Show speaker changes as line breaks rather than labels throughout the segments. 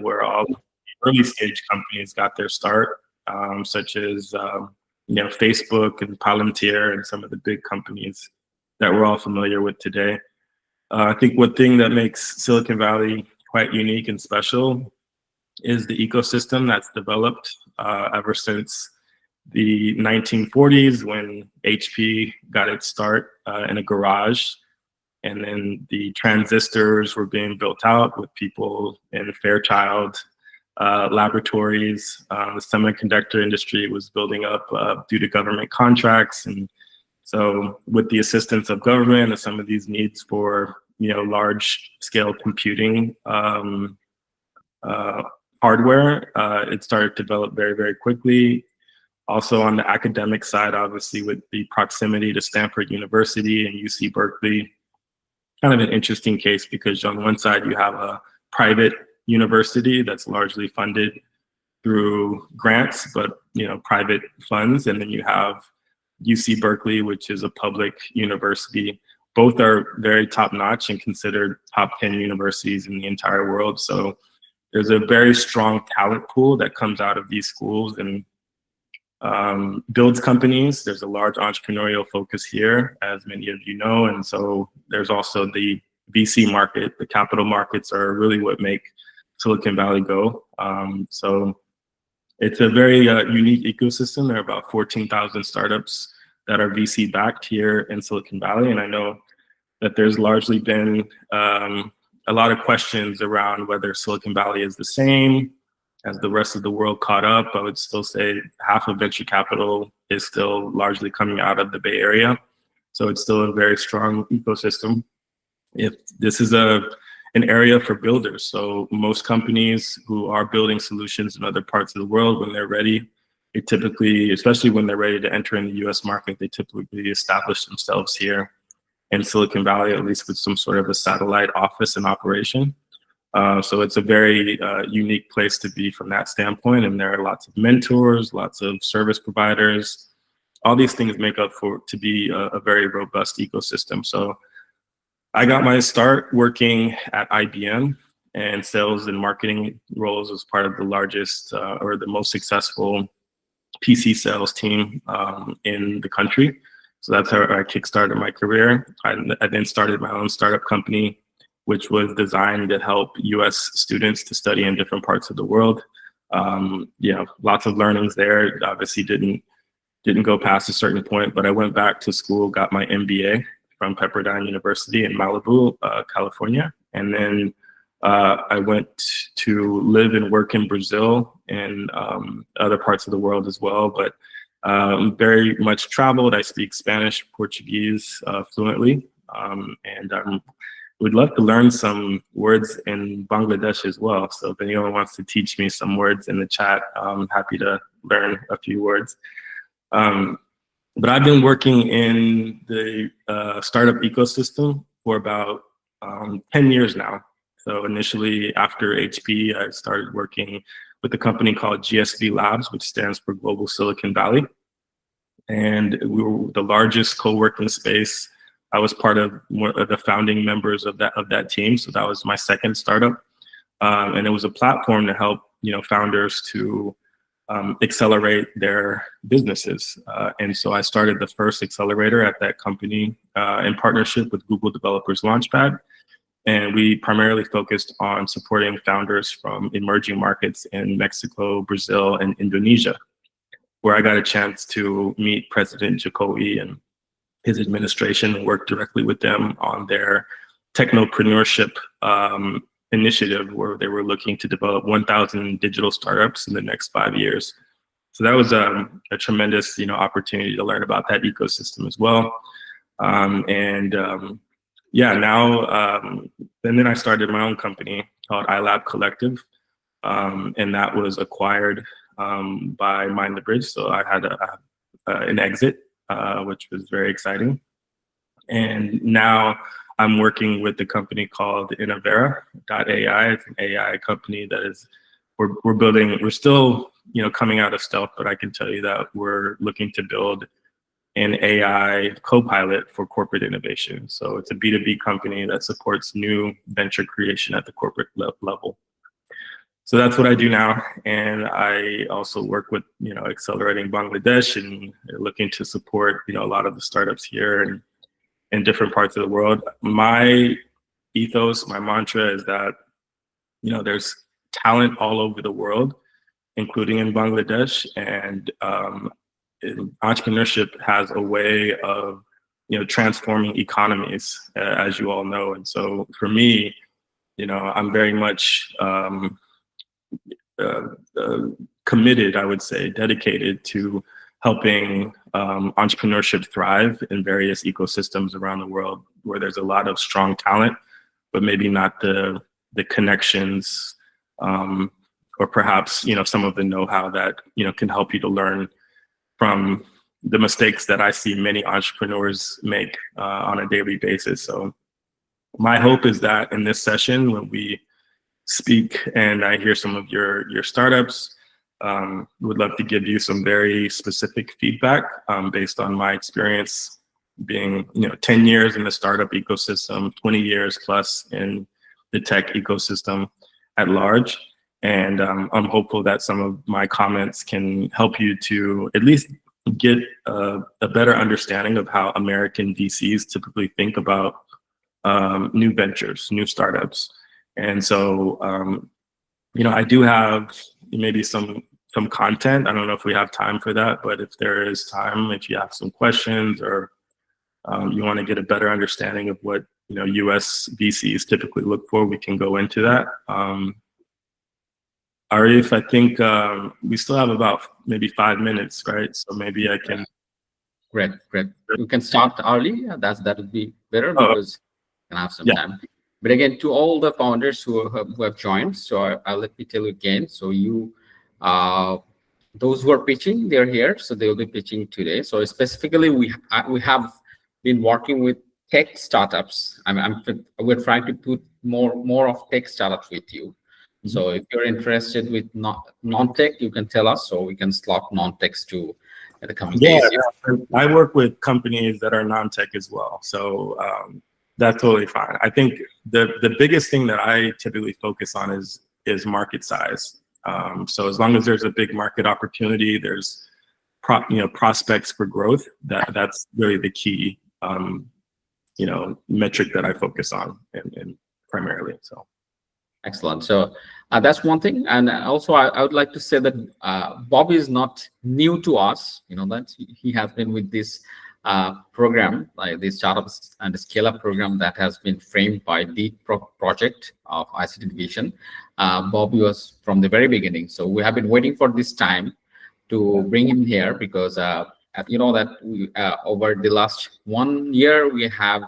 where all early stage companies got their start, such as Facebook and Palantir and some of the big companies that we're all familiar with today. I think one thing that makes Silicon Valley quite unique and special is the ecosystem that's developed ever since the 1940s, when HP got its start in a garage. And then the transistors were being built out with people in Fairchild laboratories. The semiconductor industry was building up due to government contracts. And so with the assistance of government and some of these needs for large scale computing hardware, it started to develop very, very quickly. Also on the academic side, obviously with the proximity to Stanford University and UC Berkeley, kind of an interesting case because on one side you have a private university that's largely funded through grants, but private funds, and then you have UC Berkeley, which is a public university. Both are very top-notch and considered top 10 universities in the entire world. So there's a very strong talent pool that comes out of these schools and builds companies. There's a large entrepreneurial focus here, as many of you know, and so there's also the VC market. The capital markets are really what make Silicon Valley go. So it's a very unique ecosystem. There are about 14,000 startups that are VC backed here in Silicon Valley, and I know that there's largely been a lot of questions around whether Silicon Valley is the same as the rest of the world caught up. I would still say half of venture capital is still largely coming out of the Bay Area. So it's still a very strong ecosystem. If this is an area for builders. So most companies who are building solutions in other parts of the world, when they're ready, they typically, especially when they're ready to enter in the US market, they typically establish themselves here in Silicon Valley, at least with some sort of a satellite office in operation. So it's a very unique place to be from that standpoint. And there are lots of mentors, lots of service providers. All these things make up to be a very robust ecosystem. So I got my start working at IBM and sales and marketing roles as part of the largest or the most successful PC sales team in the country. So that's how I kickstarted my career. I then started my own startup company, which was designed to help US students to study in different parts of the world. Lots of learnings there. Obviously didn't go past a certain point, but I went back to school, got my MBA from Pepperdine University in Malibu, California. And then I went to live and work in Brazil and other parts of the world as well, but very much traveled. I speak Spanish, Portuguese fluently, and would love to learn some words in Bangladesh as well. So if anyone wants to teach me some words in the chat, I'm happy to learn a few words. But I've been working in the startup ecosystem for about 10 years now. So initially after HP, I started working with a company called GSV Labs, which stands for Global Silicon Valley. And we were the largest co-working space. I was part of one of the founding members of that team. So that was my second startup. And it was a platform to help founders to accelerate their businesses. And so I started the first accelerator at that company in partnership with Google Developers Launchpad. And we primarily focused on supporting founders from emerging markets in Mexico, Brazil, and Indonesia, where I got a chance to meet President 𝗂𝗃𝗃 and his administration and work directly with them on their technopreneurship initiative, where they were looking to develop 1,000 digital startups in the next 5 years. So that was a tremendous opportunity to learn about that ecosystem as well. And then I started my own company called iLab Collective, and that was acquired by Mind the Bridge. So I had an exit, which was very exciting. And now I'm working with a company called 𝗻𝗻𝗄𝗃. It's an AI company that is, we're building, we're still coming out of stealth, but I can tell you that we're looking to build an AI co-pilot for corporate innovation. So it's a B2B company that supports new venture creation at the corporate level. So that's what I do now, and I also work with Accelerating Bangladesh and looking to support a lot of the startups here and in different parts of the world. My ethos, my mantra is that there's talent all over the world, including in Bangladesh, and entrepreneurship has a way of transforming economies, as you all know. And so for me, I'm very much committed, I would say, dedicated to helping entrepreneurship thrive in various ecosystems around the world where there's a lot of strong talent, but maybe not the connections or perhaps some of the know-how that can help you to learn from the mistakes that I see many entrepreneurs make on a daily basis. So my hope is that in this session, when we speak and I hear some of your startups, would love to give you some very specific feedback based on my experience being 10 years in the startup ecosystem, 20 years plus in the tech ecosystem at large. And I'm hopeful that some of my comments can help you to at least get a better understanding of how American VCs typically think about new ventures, new startups. And so, I do have maybe some content. I don't know if we have time for that, but if there is time, if you have some questions or you want to get a better understanding of what US VCs typically look for, we can go into that. Arif, I think we still have about maybe 5 minutes, right? So maybe I can.
Great. You can start early. That would be better because we can have some time. But again, to all the founders who have joined, so I'll let me tell you again. So those who are pitching, they're here, so they will be pitching today. So specifically, we have been working with tech startups. We're trying to put more of tech startups with you. So if you're interested with non-tech, you can tell us, so we can slot non-techs to the coming days.
I work with companies that are non-tech as well, so that's totally fine. I think the biggest thing that I typically focus on is market size. So as long as there's a big market opportunity, there's prospects for growth. That's really the key metric that I focus on and primarily. So.
Excellent. So that's one thing. And also, I would like to say that Bobby is not new to us. That he has been with this program, like the Startups and the Scale-Up program that has been framed by the project of ICT division. Bobby was from the very beginning. So we have been waiting for this time to bring him here because you know that we, over the last 1 year, we have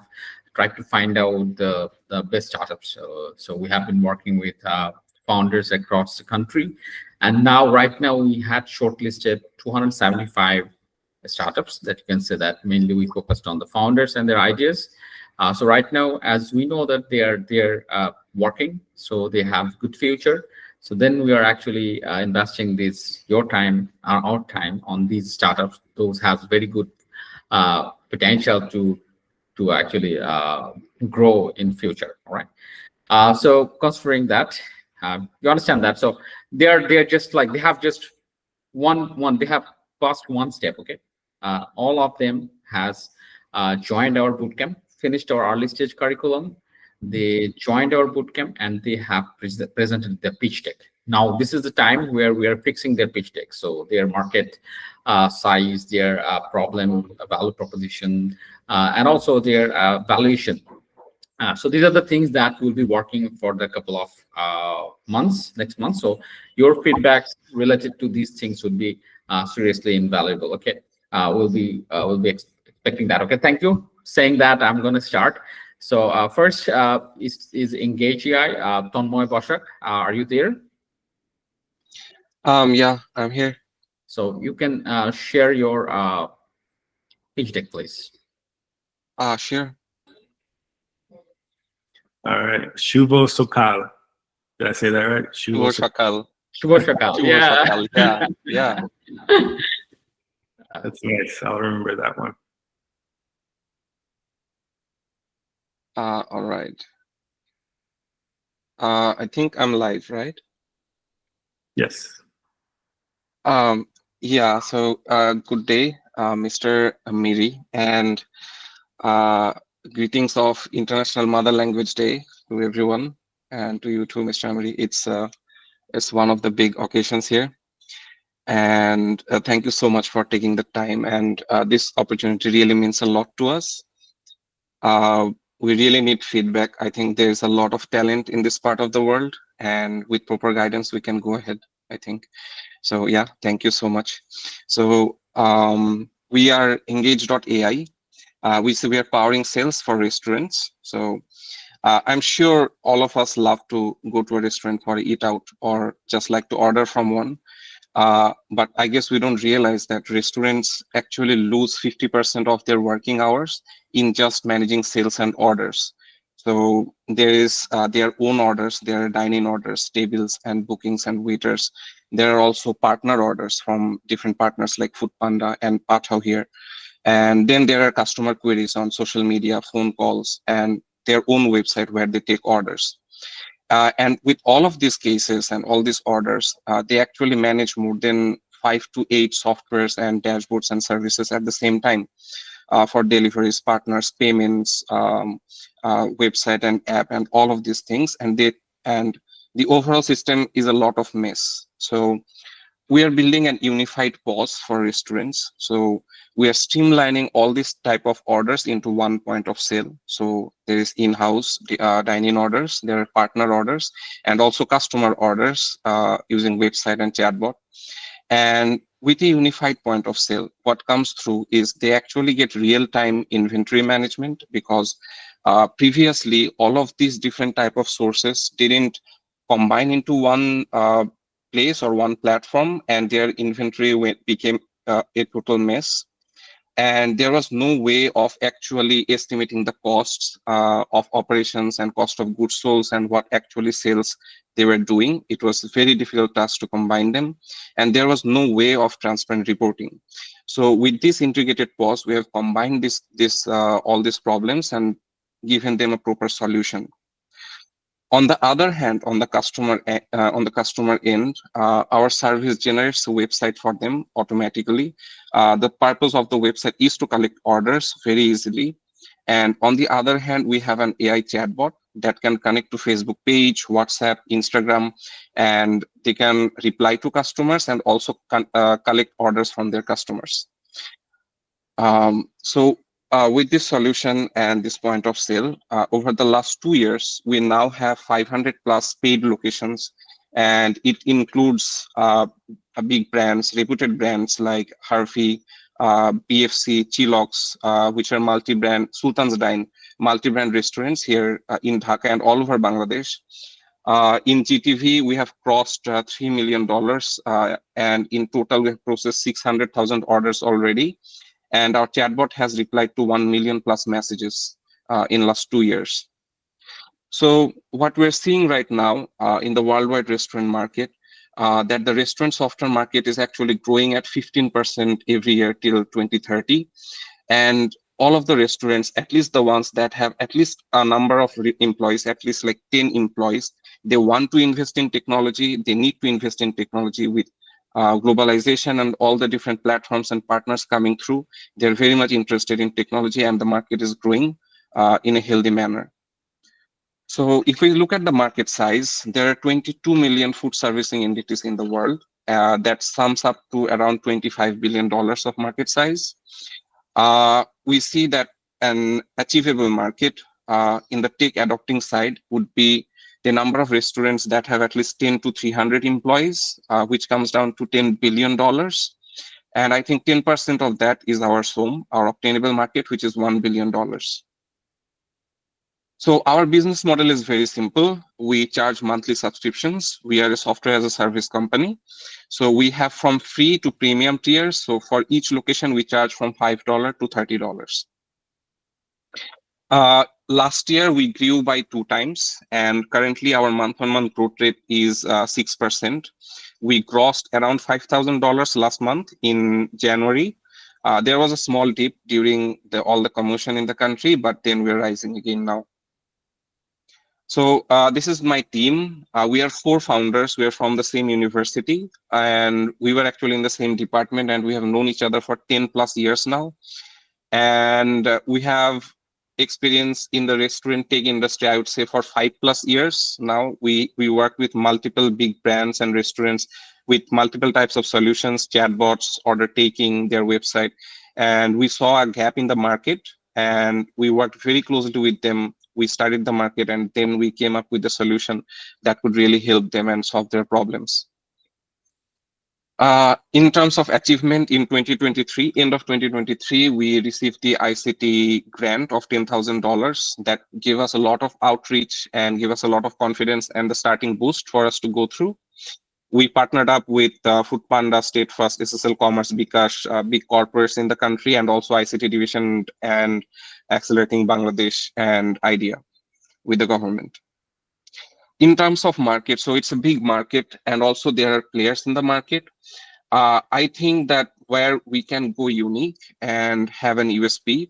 tried to find out the best startups. So we have been working with founders across the country. And now, right now, we had shortlisted 275 startups that you can say that mainly we focused on the founders and their ideas. So right now, as we know that they're working, so they have good future. So then we are actually investing your time, our time on these startups. Those have very good potential to actually grow in future. All right. So considering that, you understand that. So they're just like they have just one. They have passed one step. Okay. All of them has joined our bootcamp, finished our early stage curriculum. They joined our bootcamp and they have presented their pitch deck. Now this is the time where we are fixing their pitch deck. So their market size, their problem, value proposition, and also their valuation. So these are the things that we'll be working for the couple of months, next month. So your feedbacks related to these things would be seriously invaluable. Okay, we'll be expecting that. Okay, thank you. Saying that, I'm going to start. So first is Engage AI, 𝗕𝘅𝗰𝗶𝗂𝘀𝗶 𝗂𝘅. Are you there?
Yeah, I'm here.
So you can share your pitch deck, please.
Sure.
All right, 𝗂𝗏𝗂𝘀𝗵. Did I say that right?
𝗂𝗏𝗂𝗀𝗃.
𝗂𝗏𝗃𝗃.
Yeah.
That's nice. I'll remember that one.
All right. I think I'm live, right?
Yes.
Yeah, so good day, Mr. Amiri, and greetings of International Mother Language Day to everyone, and to you too, Mr. Amiri. It's one of the big occasions here, and thank you so much for taking the time. And this opportunity really means a lot to us. We really need feedback. I think there's a lot of talent in this part of the world, and with proper guidance, we can go ahead, I think. So yeah, thank you so much. So we are engage.ai. We are powering sales for restaurants. So I'm sure all of us love to go to a restaurant for eat out or just like to order from one. But I guess we don't realize that restaurants actually lose 50% of their working hours in just managing sales and orders. So there is their own orders, there are dine-in orders, tables and bookings and waiters. There are also partner orders from different partners like Foodpanda and Pathao here. And then there are customer queries on social media, phone calls, and their own website where they take orders. And with all of these cases and all these orders, they actually manage more than 5 to 8 softwares and dashboards and services at the same time for deliveries, partners, payments, website and app, and all of these things. And the overall system is a lot of mess. So we are building an unified POS for restaurants. So we are streamlining all these type of orders into one point of sale. So there is in-house dine-in orders, there are partner orders, and also customer orders using website and chatbot. And with a unified point of sale, what comes through is they actually get real-time inventory management, because previously all of these different type of sources didn't combine into one place or one platform, and their inventory became a total mess. And there was no way of actually estimating the costs of operations and cost of goods sold and what actually sales they were doing. It was a very difficult task to combine them, and there was no way of transparent reporting. So with this integrated POS, we have combined all these problems and given them a proper solution. On the other hand, on the customer end, our service generates a website for them automatically. The purpose of the website is to collect orders very easily. And on the other hand, we have an AI chatbot that can connect to Facebook page, WhatsApp, Instagram, and they can reply to customers and also collect orders from their customers. With this solution and this point of sale, over the last 2 years, we now have 500 plus paid locations, and it includes big brands, reputed brands like 𝗵𝗲, BFC, Chilox, which are multi-brand, Sultan's Dine, multi-brand restaurants here in Dhaka and all over Bangladesh. In GTV, we have crossed $3 million, and in total, we have processed 600,000 orders already. And our chatbot has replied to 1 million plus messages in last 2 years. So what we're seeing right now in the worldwide restaurant market, that the restaurant software market is actually growing at 15% every year till 2030. And all of the restaurants, at least the ones that have at least a number of employees, at least like 10 employees, they want to invest in technology. They need to invest in technology with globalization and all the different platforms and partners coming through. They're very much interested in technology, and the market is growing in a healthy manner. So if we look at the market size, there are 22 million food servicing entities in the world. That sums up to around $25 billion of market size. We see that an achievable market in the tech adopting side would be the number of restaurants that have at least 10 to 300 employees, which comes down to $10 billion. And I think 10% of that is our SOM, our obtainable market, which is $1 billion. So our business model is very simple. We charge monthly subscriptions. We are a software as a service company. So we have from free to premium tiers. So for each location, we charge from $5 to $30. Last year, we grew by 2 times, and currently our month-on-month growth rate is 6%. We grossed around $5,000 last month in January. There was a small dip during all the commotion in the country, but then we're rising again now. So this is my team. We are 4 founders. We are from the same university, and we were actually in the same department, and we have known each other for 10+ years now. And we have experience in the restaurant tech industry, I would say, for 5+ years now. We work with multiple big brands and restaurants with multiple types of solutions, chatbots, order taking, their website. And we saw a gap in the market, and we worked very closely with them. We studied the market, and then we came up with a solution that could really help them and solve their problems. In terms of achievement in 2023, end of 2023, we received the ICT grant of $10,000 that gave us a lot of outreach and gave us a lot of confidence and the starting boost for us to go through. We partnered up with Foodpanda, 𝗕𝗏𝗏, SSL Commerce, bKash, big corporates in the country, and also ICT division and Accelerating Bangladesh and IDEA with the government. In terms of market, so it's a big market, and also there are players in the market. I think that where we can go unique and have an USP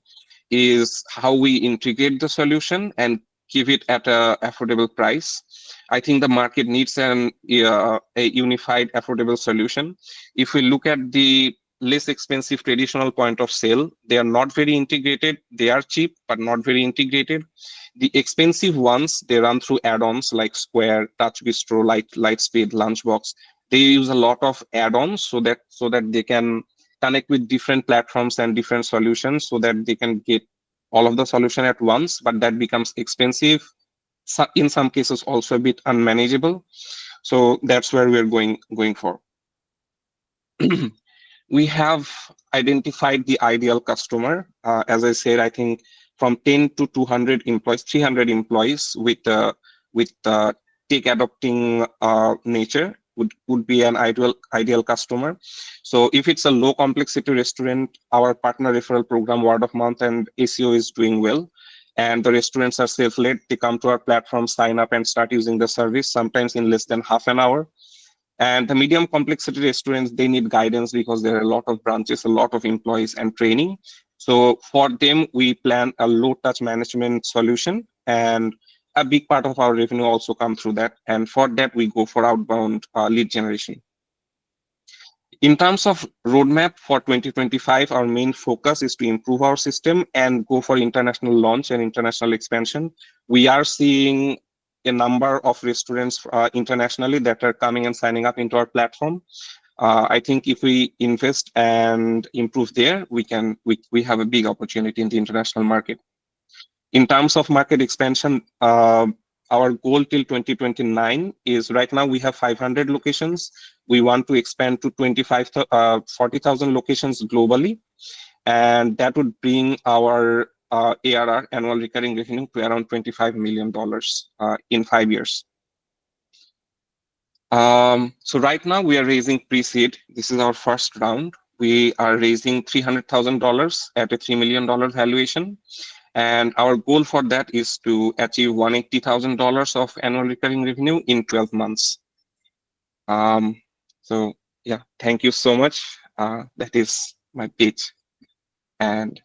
is how we integrate the solution and give it at an affordable price. I think the market needs a unified, affordable solution. If we look at the less expensive traditional point of sale, they are not very integrated. They are cheap, but not very integrated. The expensive ones, they run through add-ons like Square, Touch Bistro, Lightspeed, Lunchbox. They use a lot of add-ons so that they can connect with different platforms and different solutions so that they can get all of the solution at once, but that becomes expensive. So in some cases also a bit unmanageable. So that's where we're going for. We have identified the ideal customer. As I said, I think from 10 to 200 employees, 300 employees with tech adopting nature would be an ideal customer. So if it's a low complexity restaurant, our partner referral program, word of mouth and SEO is doing well. And the restaurants are self-led. They come to our platform, sign up and start using the service, sometimes in less than half an hour. And the medium complexity restaurants, they need guidance because there are a lot of branches, a lot of employees and training. So for them, we plan a low touch management solution, and a big part of our revenue also comes through that. And for that, we go for outbound lead generation. In terms of roadmap for 2025, our main focus is to improve our system and go for international launch and international expansion. We are seeing a number of restaurants internationally that are coming and signing up into our platform. I think if we invest and improve there, we have a big opportunity in the international market. In terms of market expansion, our goal till 2029 is, right now we have 500 locations. We want to expand to 40,000 locations globally, and that would bring our ARR, annual recurring revenue, to around $25 million in 5 years. So right now we are raising pre-seed. This is our first round. We are raising $300,000 at a $3 million valuation. And our goal for that is to achieve $180,000 of annual recurring revenue in 12 months. So yeah, thank you so much. That is my pitch. And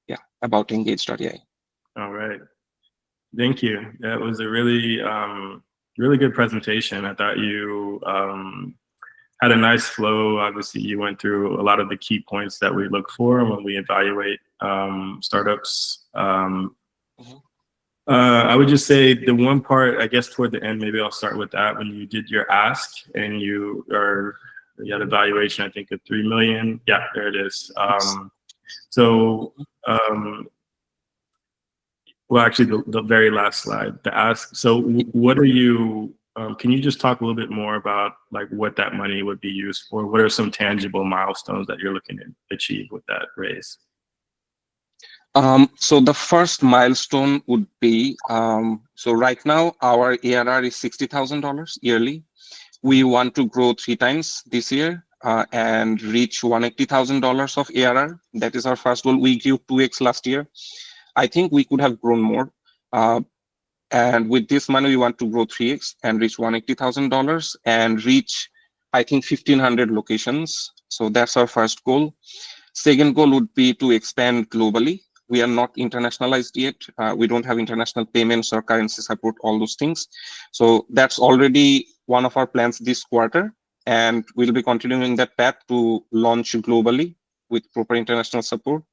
yeah, about Engage.ai.
All right. Thank you. That was a really, really good presentation. I thought you had a nice flow. Obviously, you went through a lot of the key points that we look for when we evaluate startups. I would just say the one part, I guess, toward the end, maybe I'll start with that. When you did your ask and you had a valuation, I think, of $3 million. Yeah, there it is. Well, actually, the very last slide, the ask. So what are you, can you just talk a little bit more about like what that money would be used for? What are some tangible milestones that you're looking to achieve with that raise?
So the first milestone would be, so right now our ARR is $60,000 yearly. We want to grow 3 times this year and reach $180,000 of ARR. That is our first goal. We grew 2x last year. I think we could have grown more. And with this money, we want to grow 3x and reach $180,000 and reach, I think, 1,500 locations. So that's our first goal. Second goal would be to expand globally. we are not internationalized yet. We don't have international payments or currency support, all those things. So that's already one of our plans this quarter, and we'll be continuing that path to launch globally with proper international support.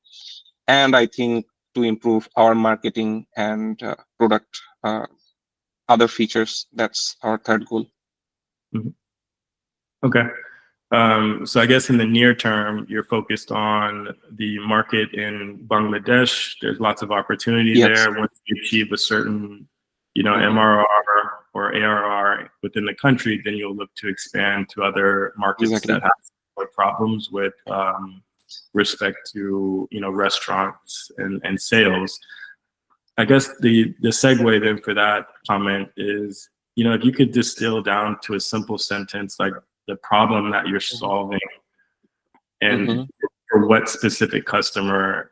And I think to improve our marketing and product other features. That's our third goal.
Mm-hmm. Okay. So I guess in the near term, you're focused on the market in Bangladesh. There's lots of opportunity there. Once you achieve a certain, MRR or ARR within the country, then you'll look to expand to other markets that have similar problems with respect to, restaurants and sales. I guess the segue then for that comment is, if you could distill down to a simple sentence, like the problem that you're solving and for what specific customer,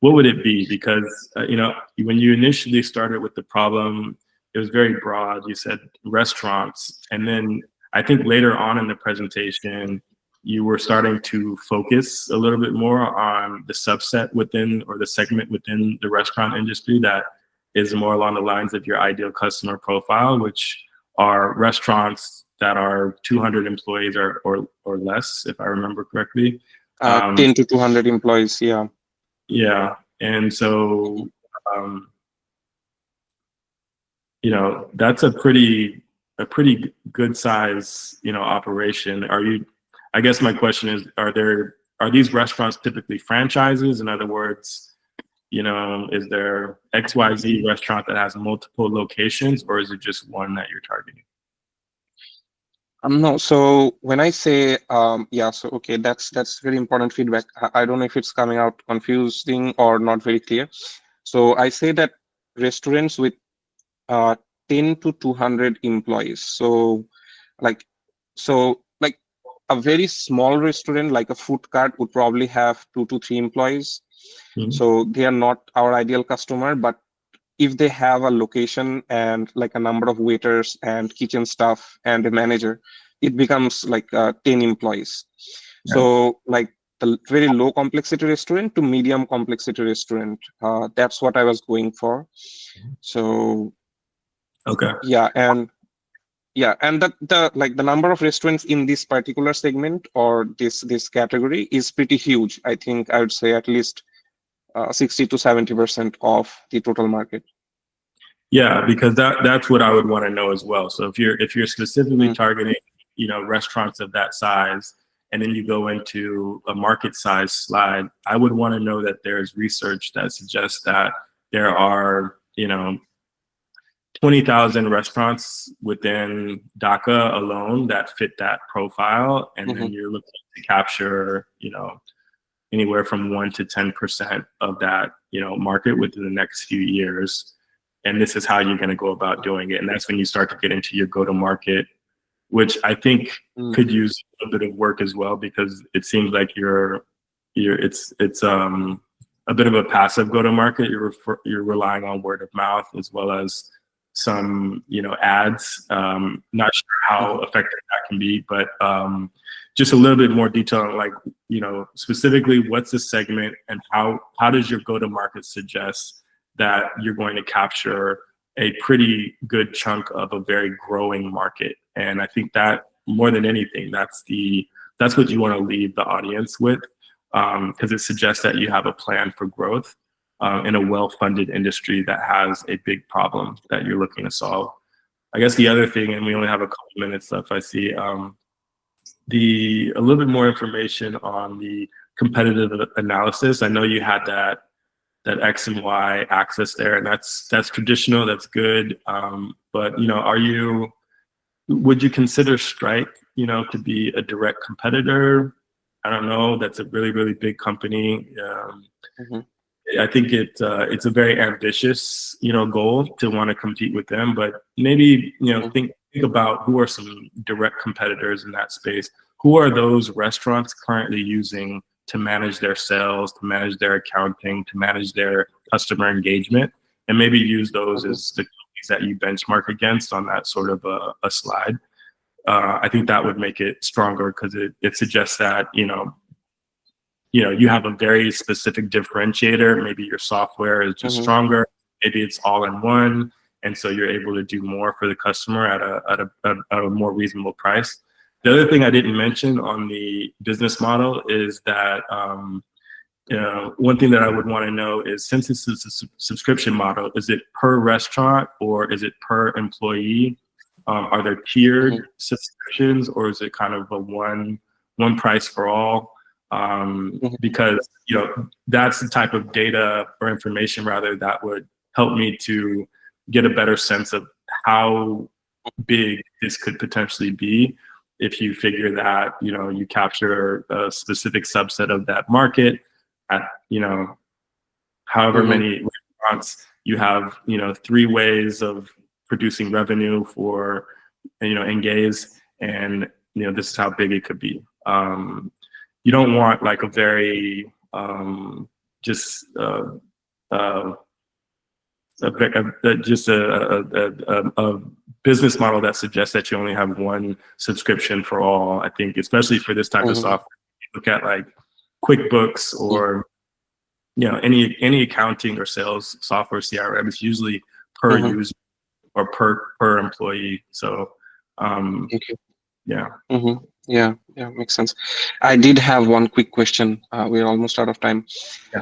what would it be? Because, when you initially started with the problem, it was very broad. You said restaurants. And then I think later on in the presentation, you were starting to focus a little bit more on the subset within or the segment within the restaurant industry that is more along the lines of your ideal customer profile, which are restaurants that are 200 employees or less, if I remember correctly.
10 to 200 employees, yeah.
Yeah, and so, that's a pretty good size, operation. I guess my question is, are these restaurants typically franchises? In other words, is there XYZ restaurant that has multiple locations, or is it just one that you're targeting?
No, so when I say, okay, that's very important feedback. I don't know if it's coming out confusing or not very clear. So I say that restaurants with 10 to 200 employees. So a very small restaurant like a food cart would probably have 2 to 3 employees. So they are not our ideal customer, but if they have a location and like a number of waiters and kitchen staff and a manager, it becomes like 10 employees. Yeah. So like the very low complexity restaurant to medium complexity restaurant, that's what I was going for. So
okay.
And the number of restaurants in this particular segment or this category is pretty huge. I think I would say at least 60 to 70% of the total market.
Yeah, because that's what I would want to know as well. So if you're specifically targeting, restaurants of that size, and then you go into a market size slide, I would want to know that there's research that suggests that there are, 20,000 restaurants within Dhaka alone that fit that profile, and then you're looking to capture, anywhere from 1 to 10% of that, market within the next few years. And this is how you're going to go about doing it. And that's when you start to get into your go-to-market, which I think could use a bit of work as well, because it seems like it's a bit of a passive go-to-market. You're relying on word of mouth as well as some, ads. Not sure how effective that can be, but just a little bit more detail on, like, specifically what's the segment and how does your go-to-market suggest that you're going to capture a pretty good chunk of a very growing market. And I think that more than anything, that's what you want to leave the audience with, because it suggests that you have a plan for growth in a well-funded industry that has a big problem that you're looking to solve. I guess the other thing, and we only have a couple minutes left, I see a little bit more information on the competitive analysis. I know you had that X and Y axis there, and that's traditional, that's good. But would you consider Stripe, to be a direct competitor? I don't know. That's a really, really big company. I think it's a very ambitious, goal to want to compete with them. But maybe, think about who are some direct competitors in that space. Who are those restaurants currently using to manage their sales, to manage their accounting, to manage their customer engagement, and maybe use those as the companies that you benchmark against on that sort of a slide. I think that would make it stronger, because it suggests that, you have a very specific differentiator. Maybe your software is just stronger. Maybe it's all in one. And so you're able to do more for the customer at a more reasonable price. The other thing I didn't mention on the business model is that one thing that I would want to know is, since it's a subscription model, is it per restaurant or is it per employee? Are there tiered subscriptions, or is it kind of a one price for all? Because that's the type of data or information rather that would help me to get a better sense of how big this could potentially be if you figure that you capture a specific subset of that market at however many restaurants. You have 3 ways of producing revenue for 𝗙𝗍𝗍, and this is how big it could be. You don't want like a very just a business model that suggests that you only have one subscription for all. I think especially for this type of software, you look at like QuickBooks or any accounting or sales software CRM, it's usually per user or per employee. So
yeah, makes sense. I did have one quick question. We're almost out of time.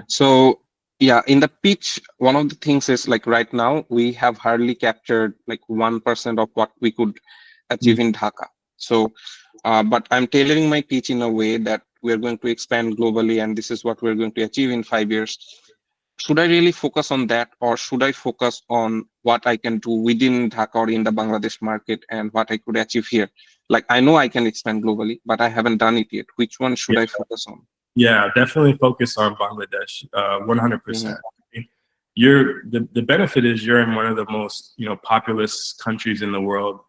So in the pitch, one of the things is, like, right now we have hardly captured like 1% of what we could achieve in Dhaka. So but I'm tailoring my pitch in a way that we're going to expand globally, and this is what we're going to achieve in 5 years. Should I really focus on that, or should I focus on what I can do within Dhaka or in the Bangladesh market and what I could achieve here? Like, I know I can expand globally, but I haven't done it yet. Which one should I focus on?
Yeah, definitely focus on Bangladesh, 100%. The benefit is you're in one of the most populous countries in the world.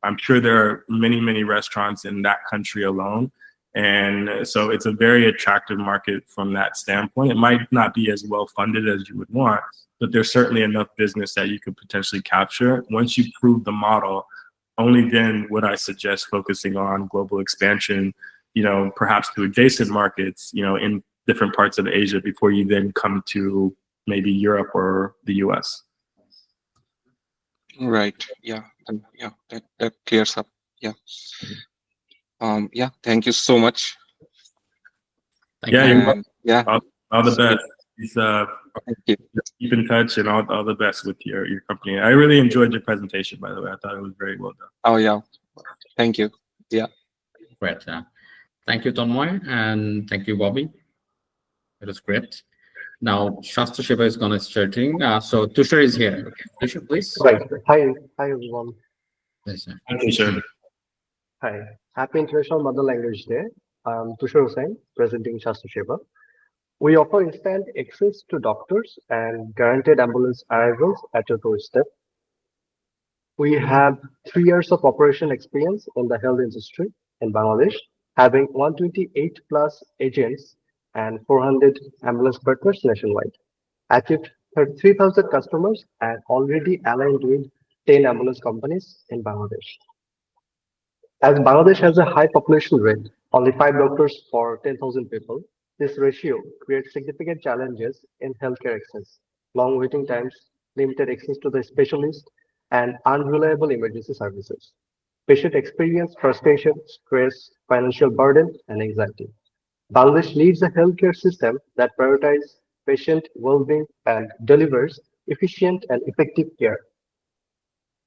I'm sure there are many restaurants in that country alone. And so it's a very attractive market from that standpoint. It might not be as well funded as you would want, but there's certainly enough business that you could potentially capture. Once you prove the model, only then would I suggest focusing on global expansion, perhaps to adjacent markets, in different parts of Asia before you then come to maybe Europe or the US.
Right. Yeah. And that clears up. Yeah. Thank you so much.
Thank you.
All the best. Keep in touch, and all the best with your company. I really enjoyed your presentation, by the way. I thought it was very well done.
Oh yeah, thank you. Yeah,
great. Thank you, Tanmoy, and thank you, Bobby. It was great. Now 𝗲𝗃 is going to starting. So 𝗃𝗃 is here. Okay, 𝗃𝗃, please.
Right. Hi everyone.
Yes, sir.
Hi, 𝗃𝗃.
Hi. Happy International Mother Language Day. I'm 𝗃𝗃 presenting 𝗲𝗃. We offer instant access to doctors and guaranteed ambulance arrivals at your doorstep. We have 3 years of operation experience in the health industry in Bangladesh, having 128 plus agents and 400 ambulance partners nationwide. Achieved 33,000 customers and already aligned with 10 ambulance companies in Bangladesh. As Bangladesh has a high population rate, only 5 doctors for 10,000 people, this ratio creates significant challenges in healthcare access, long waiting times, limited access to the specialist, and unreliable emergency services. Patient experience frustration, stress, financial burden, and anxiety. Bangladesh needs a healthcare system that prioritizes patient well-being and delivers efficient and effective care.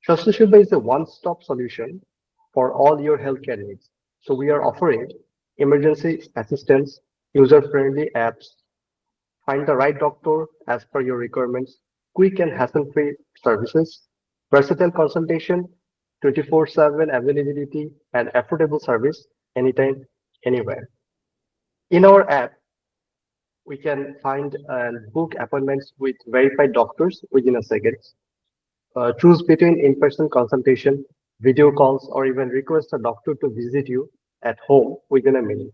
𝗲𝗃 is a one-stop solution for all your healthcare needs. So we are offering emergency assistance, user-friendly apps, find the right doctor as per your requirements, quick and hassle-free services, versatile consultation, 24/7 availability, and affordable service anytime, anywhere. In our app, we can find and book appointments with verified doctors within a second. Choose between in-person consultation, video calls, or even request a doctor to visit you at home within a minute.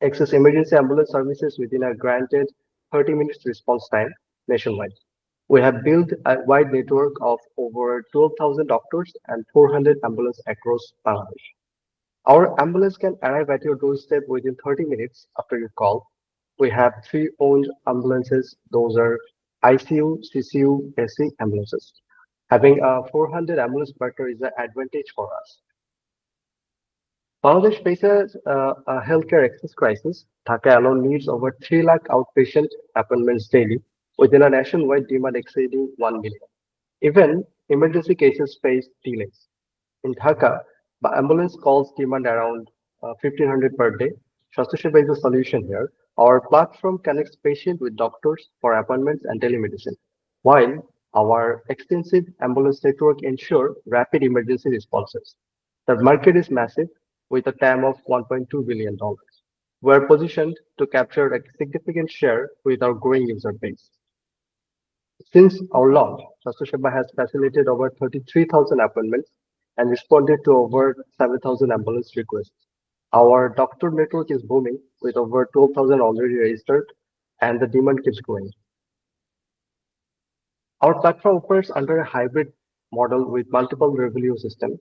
Access emergency ambulance services within a granted 30 minutes response time nationwide. We have built a wide network of over 12,000 doctors and 400 ambulances across Bangladesh. Our ambulance can arrive at your doorstep within 30 minutes after your call, We have 3 owned ambulances. Those are ICU, CCU, AC ambulances. Having a 400 ambulance partner is an advantage for us. Bangladesh faces a healthcare access crisis. Dhaka alone needs over 3 lakh outpatient appointments daily, within a nationwide demand exceeding 1 million. Even emergency cases face delays. In Dhaka, the ambulance calls demand around 1,500 per day. 𝗕𝗏𝗃𝗃 is a solution here. Our platform connects patients with doctors for appointments and telemedicine, while our extensive ambulance network ensure rapid emergency responses. The market is massive, with a TAM of $1.2 billion. We are positioned to capture a significant share with our growing user base. Since our launch, 𝗕𝗏𝗃𝗃 has facilitated over 33,000 appointments and responded to over 7,000 ambulance requests. Our doctor network is booming, with over 12,000 already registered, and the demand keeps growing. Our platform operates under a hybrid model with multiple revenue systems.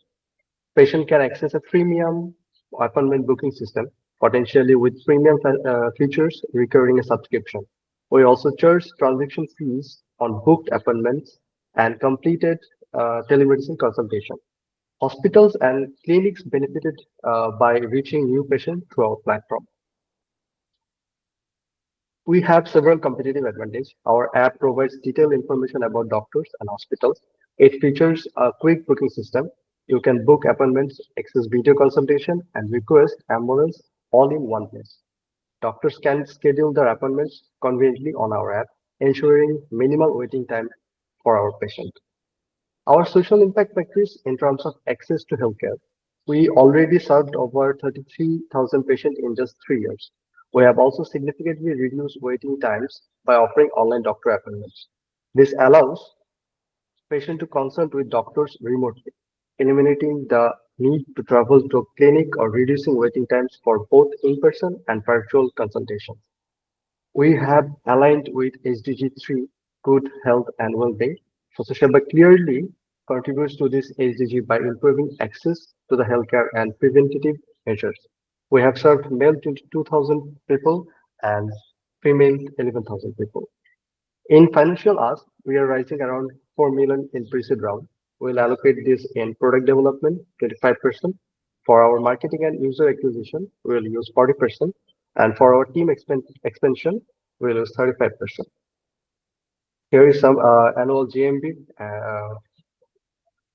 Patient can access a freemium appointment booking system, potentially with premium features recurring a subscription. We also charge transaction fees on booked appointments and completed telemedicine consultation. Hospitals and clinics benefited by reaching new patients through our platform. We have several competitive advantages. Our app provides detailed information about doctors and hospitals. It features a quick booking system. You can book appointments, access video consultation, and request ambulance all in one place. Doctors can schedule their appointments conveniently on our app, ensuring minimal waiting time for our patient. Our social impact factors in terms of access to healthcare. We already served over 33,000 patients in just 3 years. We have also significantly reduced waiting times by offering online doctor appointments. This allows patients to consult with doctors remotely, eliminating the need to travel to a clinic or reducing waiting times for both in-person and virtual consultations. We have aligned with SDG 3, Good Health and Well-being. 𝗕𝗏𝗃𝗃 clearly contributes to this SDG by improving access to the healthcare and preventative measures. We have served male 22,000 people and female 11,000 people. In financial ask, we are raising around 4 million in pre-seed round. We'll allocate this in product development, 25%. For our marketing and user acquisition, we'll use 40%. And for our team expansion, we'll use 35%. Here is some annual GMV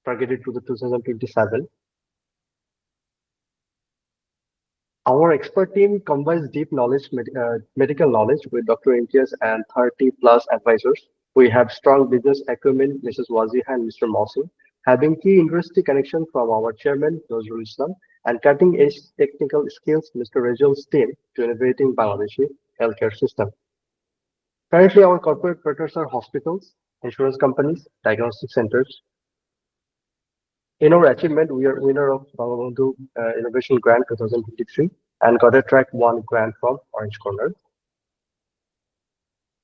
targeted to the 2027. Our expert team combines deep knowledge, medical knowledge with Dr. Imtiaz and 30+ advisors. We have strong business acumen, Mrs. Waziha and Mr. Mohsin, having key industry connection from our chairman, 𝗍𝗏𝗔, and cutting-edge technical skills, Mr. Rejal's team, to innovating Bangladeshi healthcare system. Currently, our corporate partners are hospitals, insurance companies, diagnostic centers. In our achievement, we are winner of Bangabandhu Innovation Grant 2023 and got a Track 1 grant from Orange Corner.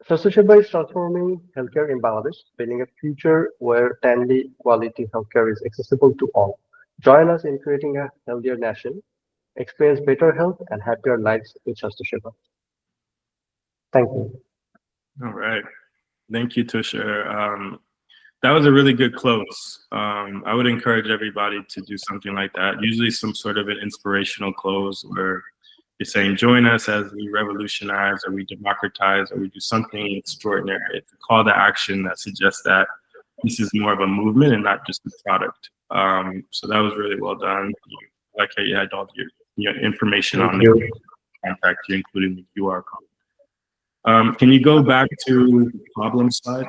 𝗕𝗏𝗃𝗃 is transforming healthcare in Bangladesh, building a future where timely quality healthcare is accessible to all. Join us in creating a healthier nation, experience better health and happier lives with 𝗕𝗏𝗃𝗃. Thank you.
All right. Thank you, Tusher. That was a really good close. I would encourage everybody to do something like that. Usually some sort of an inspirational close where you're saying, join us as we revolutionize or we democratize or we do something extraordinary. It's a call to action that suggests that this is more of a movement and not just a product. So that was really well done. I like how you had all your information on there, contact you, including the QR code. Can you go back to the problem slide?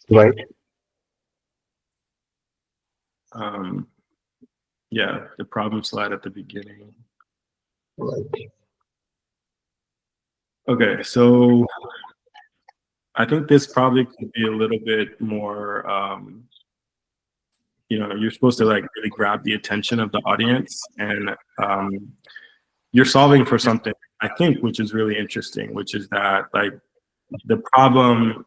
Right.
Yeah, the problem slide at the beginning.
Right.
Okay, so I think this probably could be a little bit more, you're supposed to like really grab the attention of the audience, and you're solving for something, I think, which is really interesting, which is that like the problem,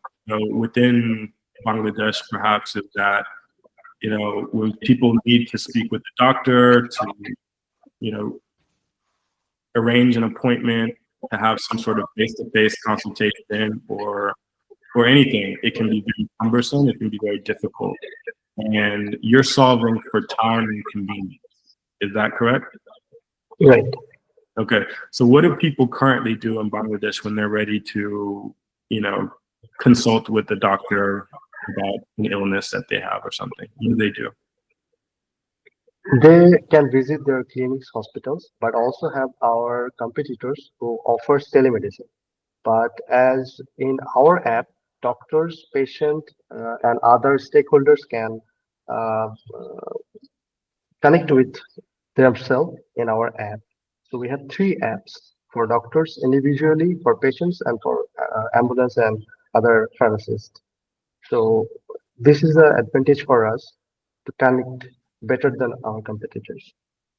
within Bangladesh perhaps is that, when people need to speak with the doctor to, arrange an appointment to have some sort of face-to-face consultation or anything, it can be very cumbersome, it can be very difficult. And you're solving for time and convenience. Is that correct?
Right.
Okay. So what do people currently do in Bangladesh when they're ready to, consult with the doctor about an illness that they have or something? What do they do?
They can visit their clinics, hospitals, but also have our competitors who offers telemedicine. But as in our app, doctors, patient, and other stakeholders can uh, connect with themselves in our app. So we have three apps for doctors individually, for patients, and for ambulance and other pharmacists. So this is an advantage for us to connect better than our competitors.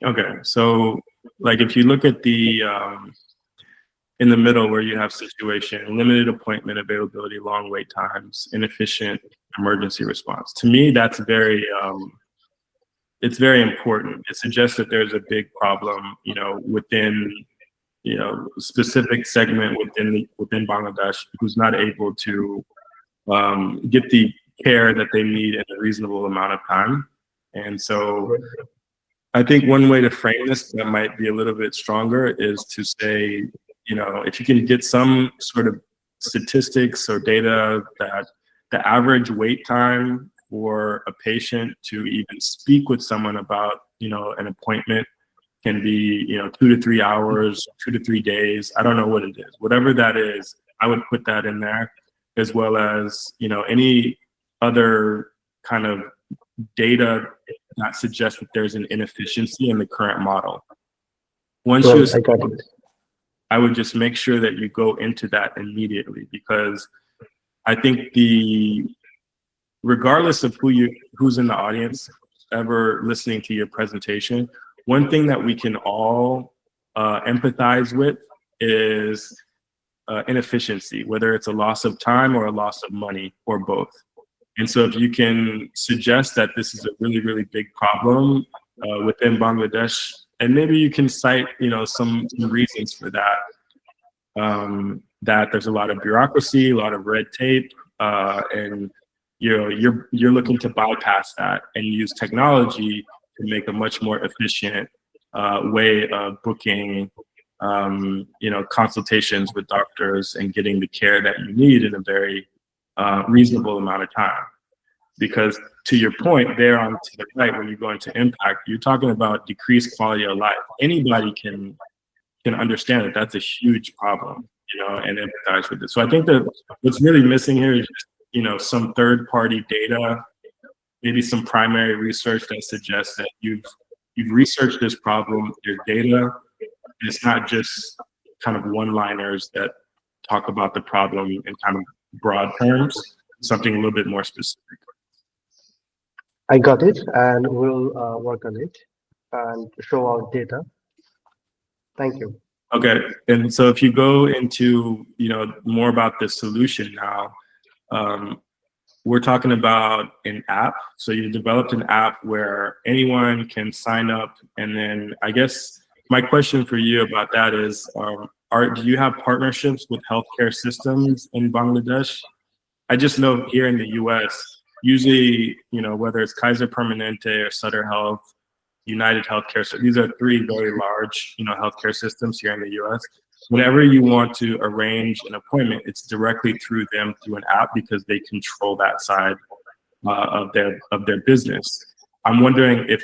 Okay. So like if you look at the in the middle where you have situation, limited appointment availability, long wait times, inefficient emergency response. To me, that's very it's very important. It suggests that there's a big problem, within specific segment within Bangladesh who's not able to get the care that they need in a reasonable amount of time. And so I think one way to frame this that might be a little bit stronger is to say, if you can get some sort of statistics or data that the average wait time for a patient to even speak with someone about, an appointment can be, 2 to 3 hours, 2 to 3 days. I don't know what it is. Whatever that is, I would put that in there, as well as, any other kind of data that suggests that there's an inefficiency in the current model. Once
Well,
you,
I got it.
I would just make sure that you go into that immediately, because I think regardless of who's in the audience ever listening to your presentation, one thing that we can all empathize with is inefficiency, whether it's a loss of time or a loss of money or both. And so if you can suggest that this is a really, really big problem within Bangladesh, and maybe you can cite, some reasons for that, that there's a lot of bureaucracy, a lot of red tape, and you're looking to bypass that and use technology to make a much more efficient way of booking, consultations with doctors and getting the care that you need in a very reasonable amount of time. Because to your point there on to the right, when you go into impact, you're talking about decreased quality of life. Anybody can understand that that's a huge problem, and empathize with it. So I think that what's really missing here is just, some third-party data, maybe some primary research that suggests that you've researched this problem, there's data. It's not just kind of one-liners that talk about the problem in kind of broad terms, something a little bit more specific.
I got it, and we'll work on it and show our data. Thank you.
Okay, and so if you go into more about the solution now, we're talking about an app. So you developed an app where anyone can sign up, and then I guess my question for you about that is, do you have partnerships with healthcare systems in Bangladesh? I just know here in the U.S. usually, whether it's 𝗂𝗄𝗎 or Sutter Health, United Healthcare, so these are three very large, healthcare systems here in the U.S. Whenever you want to arrange an appointment, it's directly through them through an app because they control that side of their business. I'm wondering if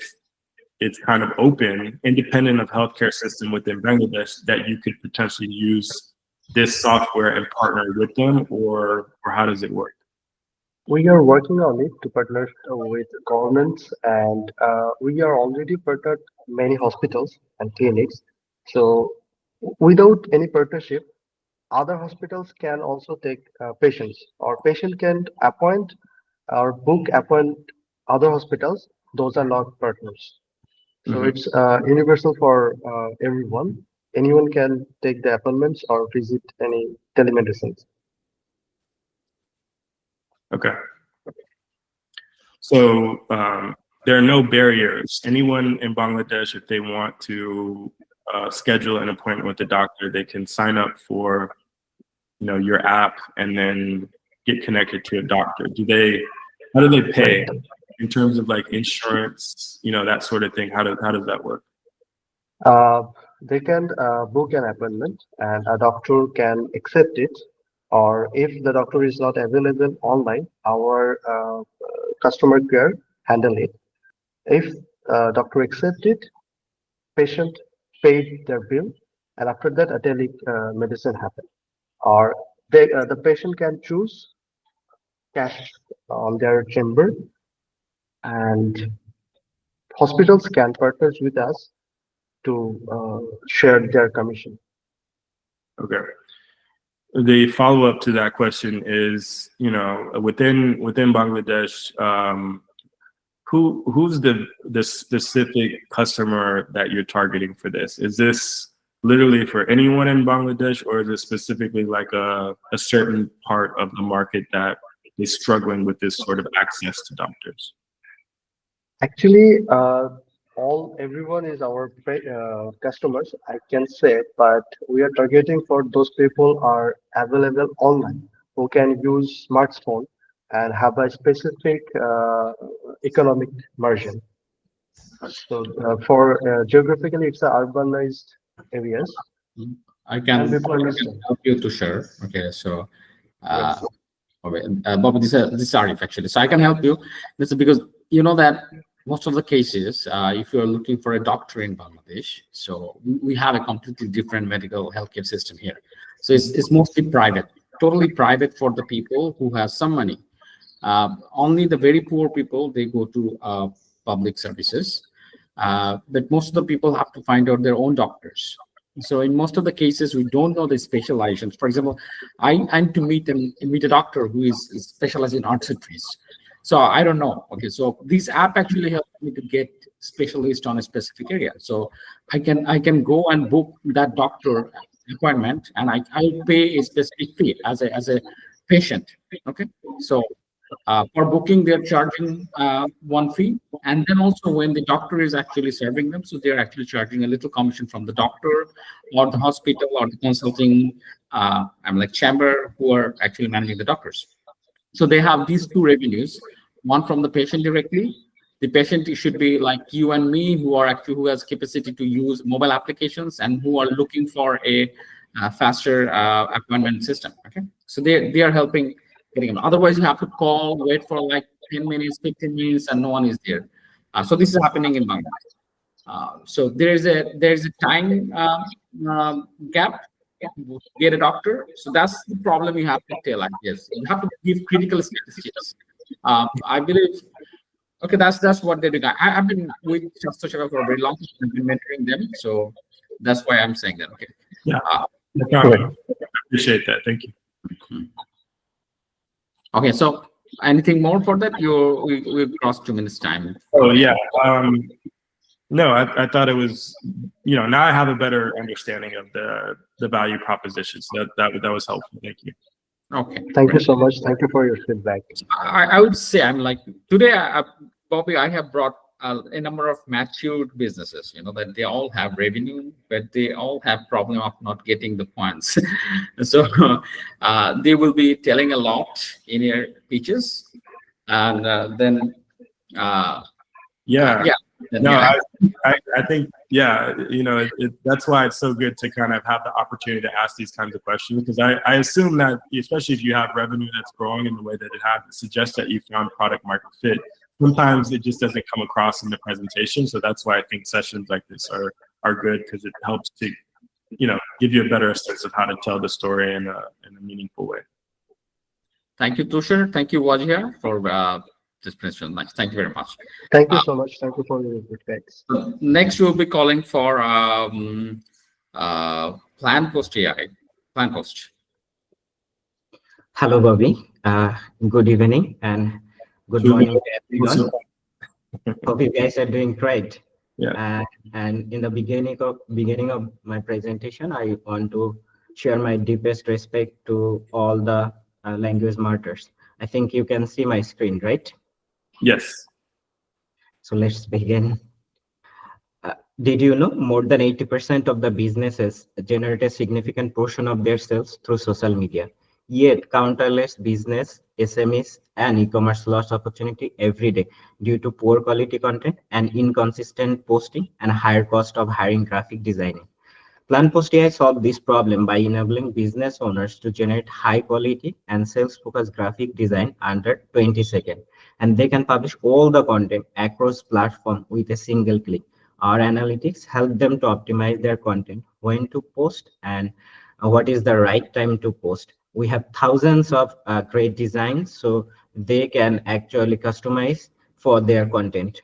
it's kind of open, independent of healthcare system within Bangladesh, that you could potentially use this software and partner with them, or how does it work?
We are working on it to partner with governments, and we are already partnered many hospitals and clinics. So without any partnership, other hospitals can also take patients, or patient can appoint or appoint other hospitals. Those are not partners. So it's universal for everyone. Anyone can take the appointments or visit any telemedicine.
Okay. So there are no barriers. Anyone in Bangladesh, if they want to schedule an appointment with the doctor, they can sign up for, your app and then get connected to a doctor. How do they pay in terms of like insurance, that sort of thing? How does that work?
They can book an appointment and a doctor can accept it, or if the doctor is not available online, our customer care handle it. If doctor accept it, patient paid their bill, and after that a medicine happen. Or the patient can choose cash on their chamber, and hospitals can partner with us to share their commission.
Okay. The follow-up to that question is, within Bangladesh, who's the specific customer that you're targeting for this? Is this literally for anyone in Bangladesh, or is it specifically like a certain part of the market that is struggling with this sort of access to doctors?
Actually, everyone is our customers, I can say, but we are targeting for those people are available online, who can use smartphone and have a specific economic margin. So for geographically, it's a urbanized areas.
I can help you to share. Okay, so Bobby, this is Arif actually. So I can help you. This is because you know that most of the cases, if you're looking for a doctor in Bangladesh, so we have a completely different medical healthcare system here. So it's mostly private, totally private for the people who have some money. Only the very poor people, they go to public services. But most of the people have to find out their own doctors. So in most of the cases, we don't know the specializations. For example, I'm to meet a doctor who is specialized in arthritis. So I don't know. Okay, so this app actually helps me to get specialist on a specific area. So I can go and book that doctor appointment, and I pay a specific fee as a patient. Okay, so for booking, they're charging one fee, and then also when the doctor is actually serving them, so they're actually charging a little commission from the doctor or the hospital or the consulting chamber who are actually managing the doctors. So they have these two revenues, one from the patient directly. The patient should be like you and me, who has capacity to use mobile applications and who are looking for a faster appointment system. Okay, so they are helping getting them. Otherwise, you have to call, wait for like 10 minutes, 15 minutes, and no one is there. So this is happening in Bangladesh. So there is a time gap to get a doctor. So that's the problem you have to tell, I guess. You have to give critical statistics. I believe, okay, that's what they're doing. I've been with 𝗔𝗃 for a very long time. I've been mentoring them. So that's why I'm saying that. Okay.
Yeah. I appreciate that. Thank you.
Okay, so anything more for that? We've crossed 2 minutes time.
Oh yeah. No, I thought it was, now I have a better understanding of the value proposition. So that was helpful. Thank you.
Okay.
Thank you so much. Thank you for your feedback.
I would say today, Bobby, I have brought a number of matured businesses, that they all have revenue, but they all have problem of not getting the points. So they will be telling a lot in your pitches, and then
I think that's why it's so good to kind of have the opportunity to ask these kinds of questions, because I assume that, especially if you have revenue that's growing in the way that it has, it suggests that you found product market fit. Sometimes it just doesn't come across in the presentation, so that's why I think sessions like this are good, because it helps to give you a better sense of how to tell the story in a meaningful way.
Thank you, Tushar. Thank you, Wajia, for this presentation. Nice. Thank you very much.
Thank you so much. Thank you for your feedbacks.
Next, we'll be calling for PlanPost AI. PlanPost.
Hello, Bobby. Good evening and good morning to everyone. Hope you guys are doing great.
Yeah.
And in the beginning of my presentation, I want to share my deepest respect to all the language martyrs. I think you can see my screen, right?
Yes.
So let's begin. Did you know more than 80% of the businesses generate a significant portion of their sales through social media? Yet, countless business, SMEs, and e-commerce lost opportunity every day due to poor quality content and inconsistent posting and higher cost of hiring graphic designers. 𝗀𝗃𝗲 solved this problem by enabling business owners to generate high quality and sales-focused graphic design under 20 seconds. And they can publish all the content across platforms with a single click. Our analytics help them to optimize their content, when to post, and what is the right time to post. We have thousands of great designs, so they can actually customize for their content,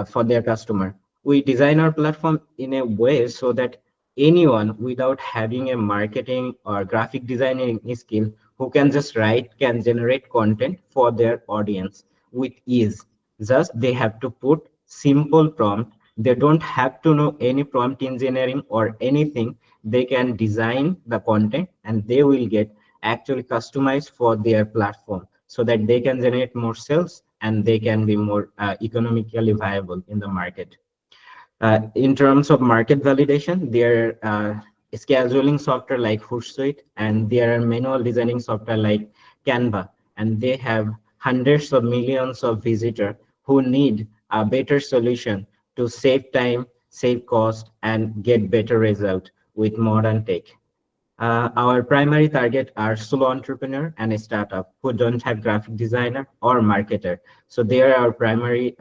for their customer. We design our platform in a way so that anyone without having a marketing or graphic designing skill who can just write can generate content for their audience with ease. Just they have to put simple prompt. They don't have to know any prompt engineering or anything. They can design the content and they will get actually customized for their platform so that they can generate more sales and they can be more economically viable in the market. In terms of market validation, there are scheduling software like Hootsuite, and there are manual designing software like Canva, and they have hundreds of millions of visitors who need a better solution to save time, save cost, and get better result with modern tech. Our primary target are solo entrepreneur and a startup who don't have graphic designer or marketer. So they are our primary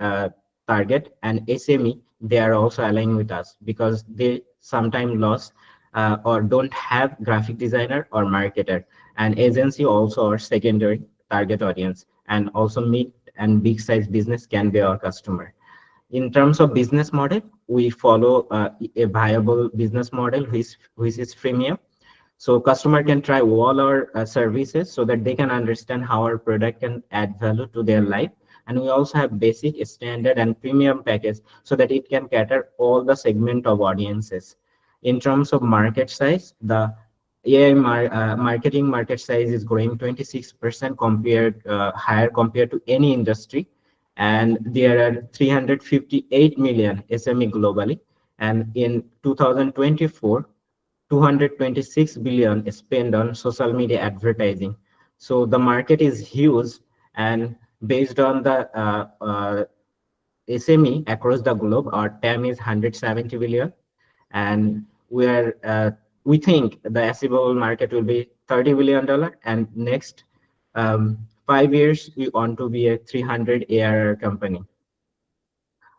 target, and SME, they are also aligning with us because they sometimes lost or don't have graphic designer or marketer. And agency also our secondary target audience, and also mid and big size business can be our customer. In terms of business model, we follow a viable business model which is freemium. So customer can try all our services so that they can understand how our product can add value to their life. And we also have basic, standard, and premium package so that it can cater all the segment of audiences. In terms of market size, the AI marketing market size is growing 26% higher compared to any industry. And there are 358 million SME globally. And in 2024, 226 billion is spent on social media advertising. So the market is huge, and based on the SME across the globe, our TAM is 170 billion, and we think the achievable market will be $30 billion, and next 5 years we want to be a 300 ARR company.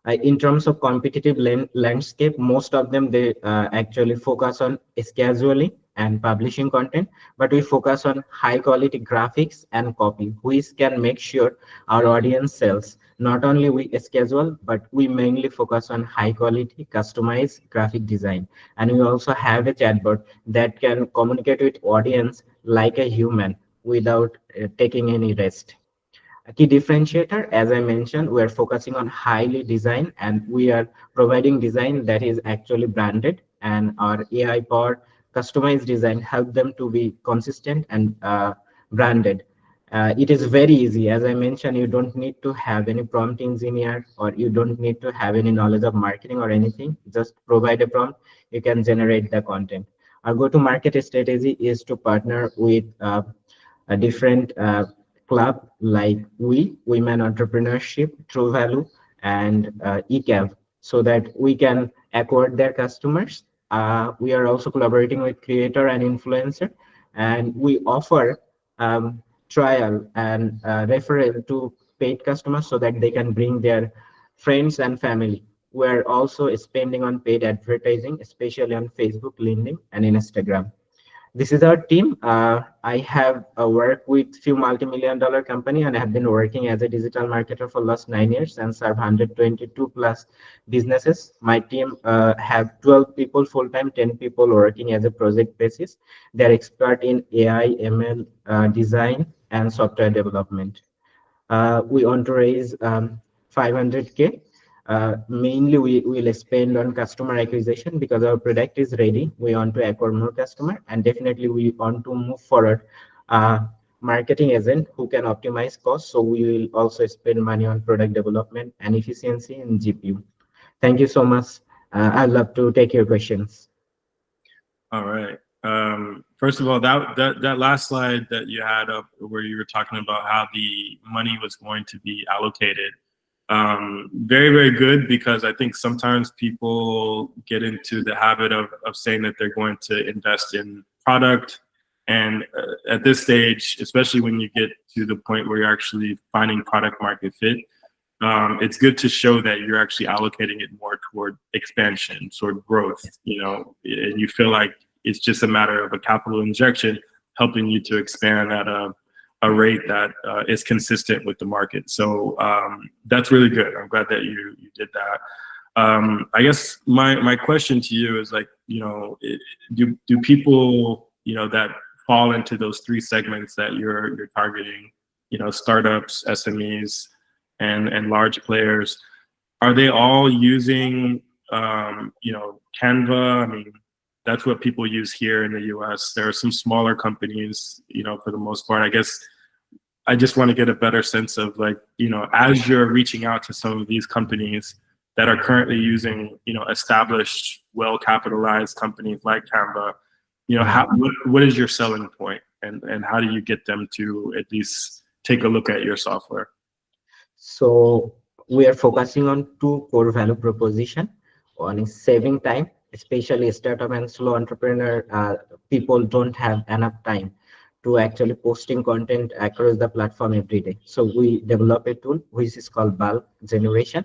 In terms of competitive landscape, most of them, they actually focus on scheduling and publishing content, but we focus on high quality graphics and copy, which can make sure our audience sells. Not only we schedule, but we mainly focus on high quality customized graphic design. And we also have a chatbot that can communicate with audience like a human without taking any rest. A key differentiator, as I mentioned, we are focusing on highly design, and we are providing design that is actually branded, and our AI powered customized design help them to be consistent and branded. It is very easy. As I mentioned, you don't need to have any prompt engineer, or you don't need to have any knowledge of marketing or anything. Just provide a prompt, you can generate the content. Our go-to-market strategy is to partner with a different club like Women Entrepreneurship, True Value, and 𝗊𝗃𝗃, so that we can acquire their customers. We are also collaborating with creator and influencer, and we offer trial and referral to paid customers so that they can bring their friends and family. We're also spending on paid advertising, especially on Facebook, LinkedIn, and Instagram. This is our team. I have worked with few multi-million-dollar company, and I have been working as a digital marketer for last 9 years and serve 122 plus businesses. My team have 12 people full-time, 10 people working as a project basis. They're expert in AI, ML, design, and software development. We want to raise 500K. Mainly we will spend on customer acquisition because our product is ready. We want to acquire more customer, and definitely we want to move forward marketing agent who can optimize costs. So we will also spend money on product development and efficiency in GPU. Thank you so much I'd love to take your questions.
All right. First of all, that last slide that you had up where you were talking about how the money was going to be allocated, very, very good, because I think sometimes people get into the habit of saying that they're going to invest in product. And at this stage, especially when you get to the point where you're actually finding product market fit, it's good to show that you're actually allocating it more toward expansion, toward growth, and you feel like it's just a matter of a capital injection helping you to expand at a rate that is consistent with the market. So that's really good. I'm glad that you did that. I guess my question to you is, like, do people, that fall into those three segments that you're targeting, startups, SMEs, and large players, are they all using, Canva? I mean, that's what people use here in the US. There are some smaller companies, for the most part. I guess I just want to get a better sense of, like, as you're reaching out to some of these companies that are currently using, established, well-capitalized companies like Canva, what is your selling point, and how do you get them to at least take a look at your software?
So we are focusing on two core value proposition. One is saving time, especially startup and slow entrepreneur. People don't have enough time to actually posting content across the platform every day. So we develop a tool which is called bulk generation.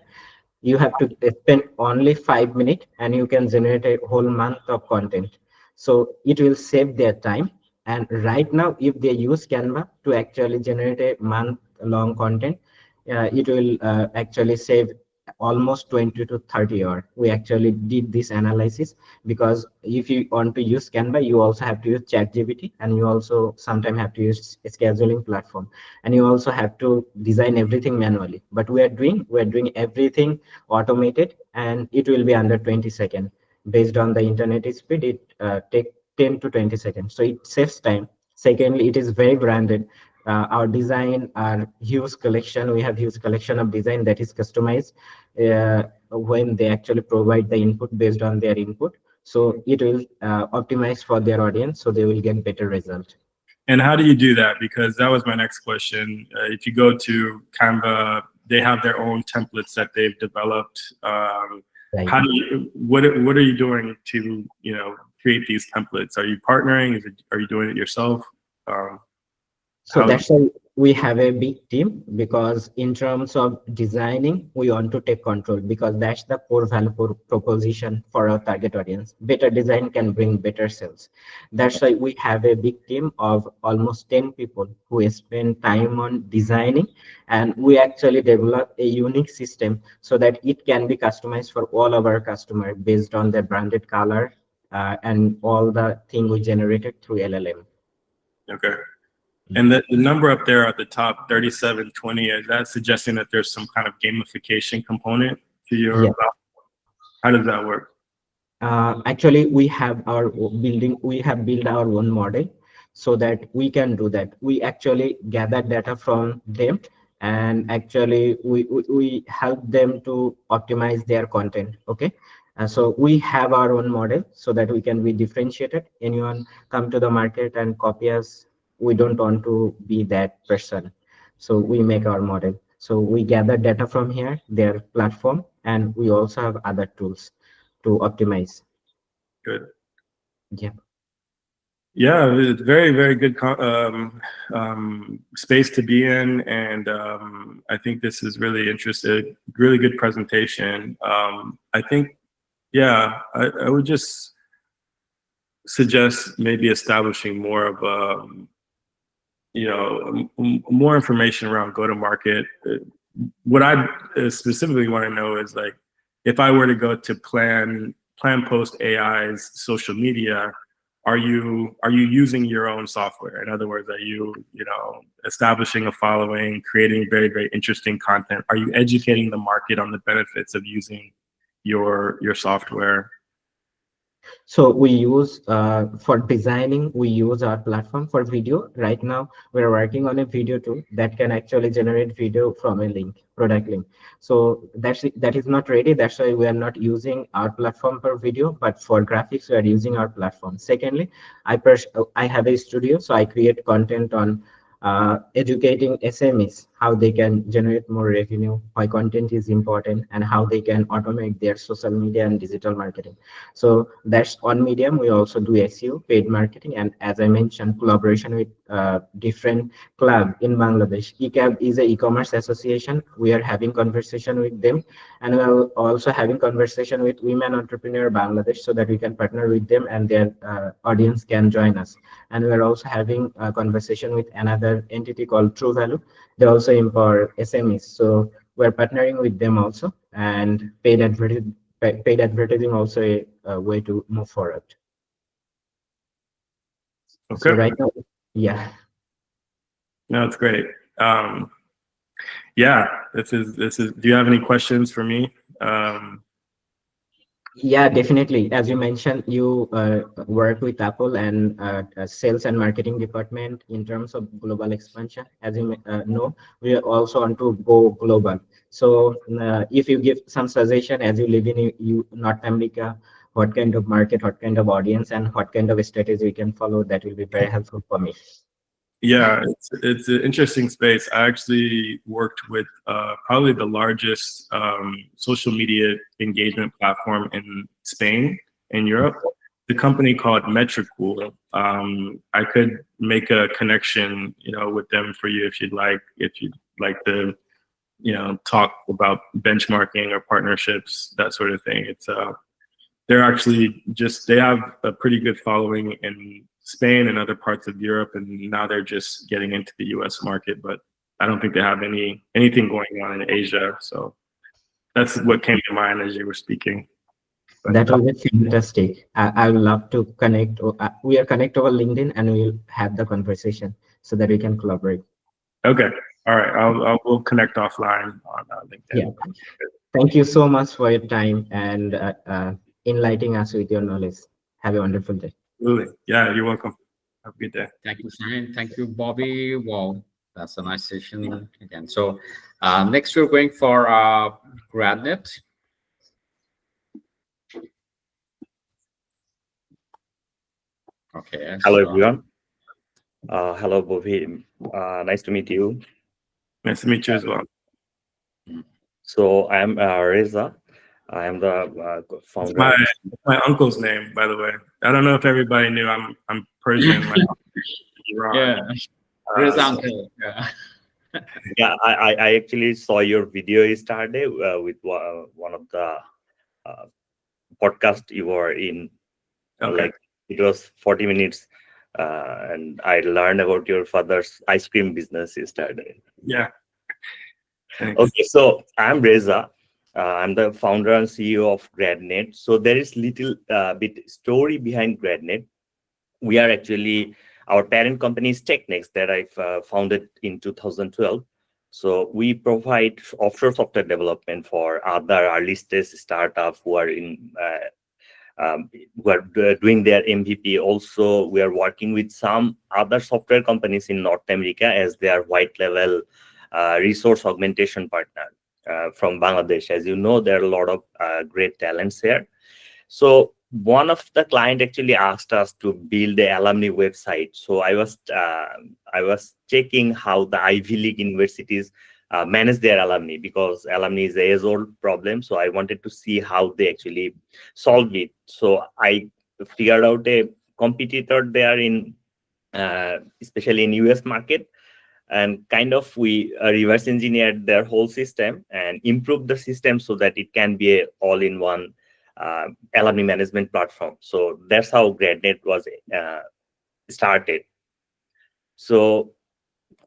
You have to spend only 5 minutes and you can generate a whole month of content. So it will save their time. And right now, if they use Canva to actually generate a month-long content, it will actually save almost 20 to 30 hours. We actually did this analysis, because if you want to use Canva, you also have to use ChatGPT, and you also sometimes have to use a scheduling platform, and you also have to design everything manually. But we're doing everything automated, and it will be under 20 seconds. Based on the internet speed, it take 10 to 20 seconds. So it saves time. Secondly, it is very branded. Our design, our huge collection, we have huge collection of design that is customized when they actually provide the input based on their input. So it will optimize for their audience, so they will get better result.
And how do you do that? Because that was my next question. If you go to Canva, they have their own templates that they've developed.
Right.
What are you doing to create these templates? Are you partnering? Are you doing it yourself?
So that's why we have a big team, because in terms of designing, we want to take control, because that's the core value proposition for our target audience. Better design can bring better sales. That's why we have a big team of almost 10 people who spend time on designing, and we actually develop a unique system so that it can be customized for all of our customers based on their branded color and all the thing we generated through LLM.
Okay. And the number up there at the top, 3720, is that suggesting that there's some kind of gamification component to your platform? How does that work?
Actually, we have built our own model so that we can do that. We actually gather data from them, and actually we help them to optimize their content. Okay. So we have our own model so that we can be differentiated. Anyone come to the market and copy us, we don't want to be that person. So we make our model. So we gather data from here, their platform, and we also have other tools to optimize.
Good.
Yeah.
Yeah, it's very, very good space to be in, and I think this is really interesting. Really good presentation. I think, yeah, I would just suggest maybe establishing more of more information around go-to-market. What I specifically want to know is, like, if I were to go to Plan Post AI's social media, are you using your own software? In other words, are you establishing a following, creating very, very interesting content? Are you educating the market on the benefits of using your software?
So we use for designing, we use our platform. For video, right now we're working on a video tool that can actually generate video from a link, product link. So that is not ready. That's why we are not using our platform for video, but for graphics we are using our platform. Secondly, I have a studio, so I create content on educating SMEs how they can generate more revenue, why content is important, and how they can automate their social media and digital marketing. So that's one medium. We also do SEO, paid marketing, and as I mentioned, collaboration with different club in Bangladesh. 𝗊𝗏 is a e-commerce association. We are having conversation with them, and we are also having conversation with Women Entrepreneur Bangladesh so that we can partner with them and their audience can join us. And we are also having a conversation with another entity called 𝗃𝗏𝗏. They also empower SMEs. So we're partnering with them also, and paid advertising also a way to move forward.
Okay.
So right now, yeah.
No, it's great. Yeah, this is. Do you have any questions for me?
Yeah, definitely. As you mentioned, you work with Apple and sales and marketing department in terms of global expansion. As you know, we also want to go global. So if you give some suggestion, as you live in North America, what kind of market, what kind of audience, and what kind of strategy we can follow, that will be very helpful for me.
Yeah, it's an interesting space. I actually worked with probably the largest social media engagement platform in Spain, in Europe, the company called 𝗃𝗄𝗃. I could make a connection, with them for you if you'd like to, talk about benchmarking or partnerships, that sort of thing. It's they're actually they have a pretty good following in Spain and other parts of Europe, and now they're just getting into the US market, but I don't think they have anything going on in Asia. So that's what came to mind as you were speaking. But,
that will be fantastic. I would love to connect. We are connect over LinkedIn and we'll have the conversation so that we can collaborate.
Okay. All right. We'll connect offline on LinkedIn.
Yeah. Thank you so much for your time and enlightening us with your knowledge. Have a wonderful day.
Absolutely. Yeah, you're welcome. Have a good day.
Thank you, Shane. Thank you, Bobby. Wow, that's a nice session again. So next we're going for GradNet. Okay.
Hello, everyone. Hello, Bobby. Nice to meet you.
Nice to meet you as well.
So I'm Reza. I am the founder.
It's my uncle's name, by the way. I don't know if everybody knew I'm Persian.
Yeah, Reza uncle. Yeah.
Yeah, I actually saw your video yesterday with one of the podcast you were in.
Okay.
Like it was 40 minutes, and I learned about your father's ice cream business yesterday.
Yeah. Thanks.
Okay, so I'm Reza. I'm the founder and CEO of GradNet. So there is little bit story behind GradNet. We are actually, our parent company is Technex that I've founded in 2012. So we provide offshore software development for other early stage startups who are doing their MVP. Also, we are working with some other software companies in North America as their white level resource augmentation partner from Bangladesh. As you know, there are a lot of great talents here. So one of the client actually asked us to build the alumni website. So I was checking how the Ivy League universities manage their alumni, because alumni is a age-old problem. So I wanted to see how they actually solve it. So I figured out a competitor there in, especially in US market, and kind of we reverse engineered their whole system and improved the system so that it can be a all-in-one alumni management platform. So that's how GradNet was started. So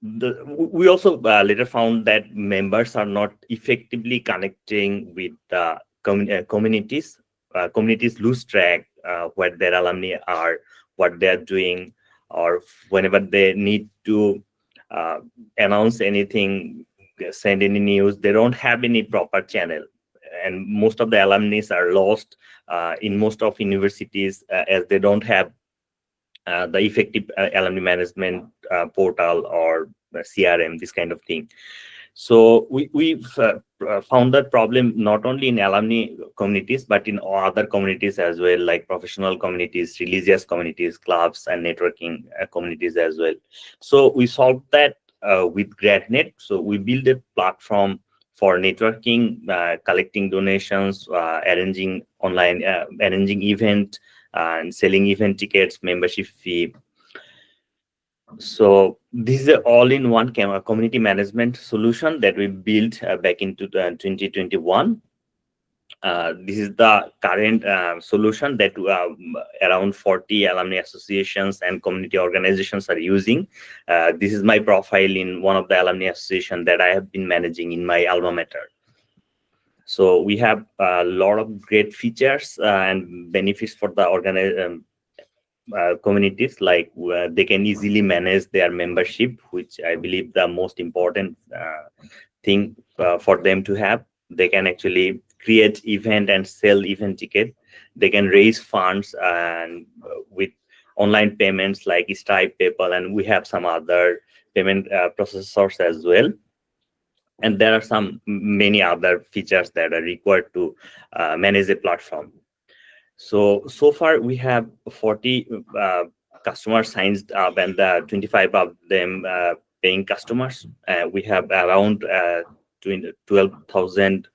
we also later found that members are not effectively connecting with the communities. Communities lose track where their alumni are, what they're doing, or whenever they need to announce anything, send any news, they don't have any proper channel. and most of the alumni are lost in most of universities as they don't have the effective alumni management portal or CRM, this kind of thing. So we've found that problem not only in alumni communities, but in other communities as well, like professional communities, religious communities, clubs, and networking communities as well. So we solved that with GradNet. So we built a platform for networking, collecting donations, arranging online, arranging event, and selling event tickets, membership fee. So this is an all-in-one community management solution that we built back into 2021. This is the current solution that around 40 alumni associations and community organizations are using. This is my profile in one of the alumni associations that I have been managing in my alma mater. So we have a lot of great features and benefits for the communities, like they can easily manage their membership, which I believe the most important thing for them to have. They can actually create event and sell event ticket. They can raise funds and with online payments like Stripe, PayPal, and we have some other payment processors as well. And there are many other features that are required to manage a platform. So far we have 40 customers signed up, and 25 of them paying customers. We have around 12,000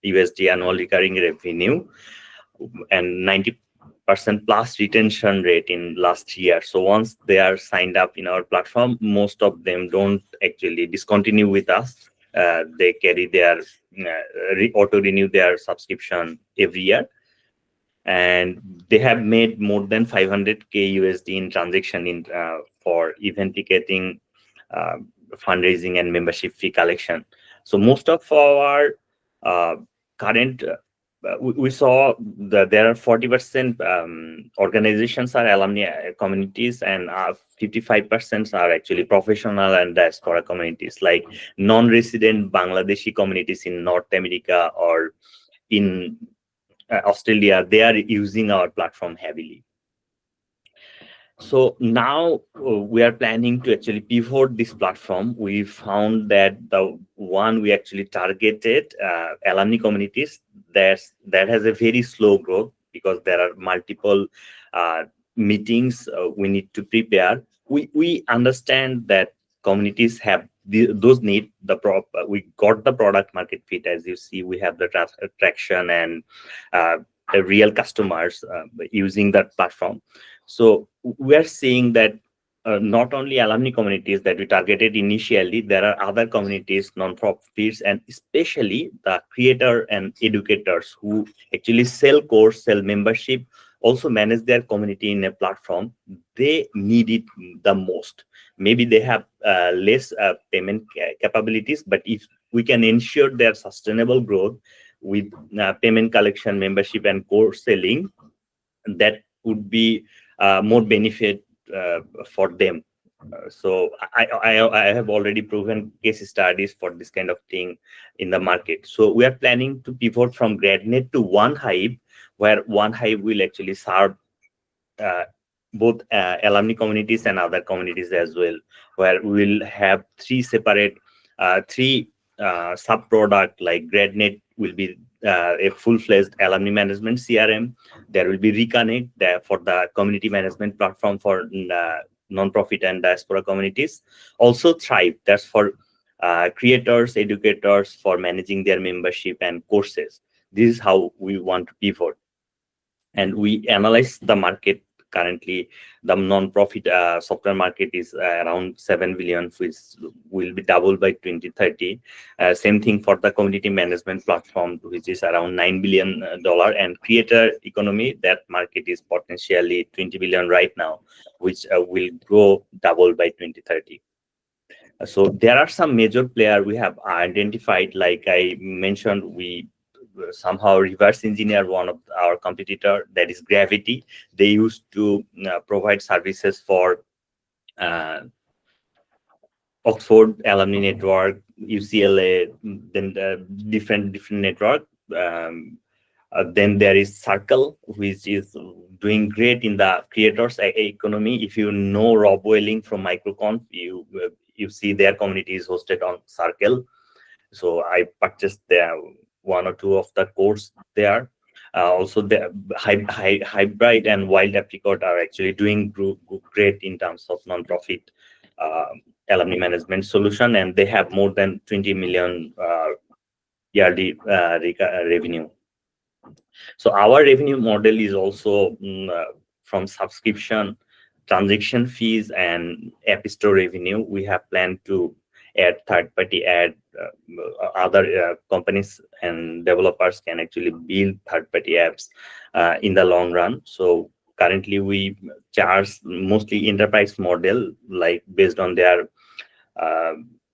USD annual recurring revenue and 90% plus retention rate in last year. So once they are signed up in our platform, most of them don't actually discontinue with us. They carry their auto renew their subscription every year. And they have made more than 500K USD in transaction for event ticketing, fundraising, and membership fee collection. So most of our current, we saw that there are 40% organizations are alumni communities, and 55% are actually professional and diaspora communities, like non-resident Bangladeshi communities in North America or in Australia. They are using our platform heavily. So now we are planning to actually pivot this platform. We found that the one we actually targeted alumni communities that has a very slow growth because there are multiple meetings we need to prepare. We understand that communities have those need we got the product market fit. As you see, we have the traction and real customers using that platform. So we are seeing that not only alumni communities that we targeted initially, there are other communities, non-profits, and especially the creator and educators who actually sell course, sell membership, also manage their community in a platform. They need it the most. Maybe they have less payment capabilities, but if we can ensure their sustainable growth with payment collection, membership, and course selling, that would be more benefit for them. So I have already proven case studies for this kind of thing in the market. So we are planning to pivot from GradNet to 𝗏𝗏, where 𝗏𝗏 will actually serve both alumni communities and other communities as well, where we will have three separate sub-product. Like GradNet will be a full-fledged alumni management CRM. There will be Reconnect for the community management platform for non-profit and diaspora communities. Also 𝗏𝗏, that's for creators, educators, for managing their membership and courses. This is how we want to pivot. And we analyze the market. Currently, the non-profit software market is around 7 billion, which will be doubled by 2030. Same thing for the community management platform, which is around $9 billion. And creator economy, that market is potentially 20 billion right now, which will grow double by 2030. So there are some major players we have identified. Like I mentioned, we somehow reverse engineer one of our competitor, that is Gravity. They used to provide services for Oxford Alumni Network, UCLA, then different network. Then there is Circle, which is doing great in the creators economy. If you know Rob Welling from MicroConf, you see their community is hosted on Circle. So I purchased there 1 or 2 of the course there. Also, the Hybrid and 𝗲𝗃𝗲𝗀𝗃𝗲 are actually doing great in terms of non-profit alumni management solution, and they have more than 20 million yearly revenue. So our revenue model is also from subscription, transaction fees, and App Store revenue. We have planned to add third-party ad. Other companies and developers can actually build third-party apps in the long run. So currently we charge mostly enterprise model, like based on their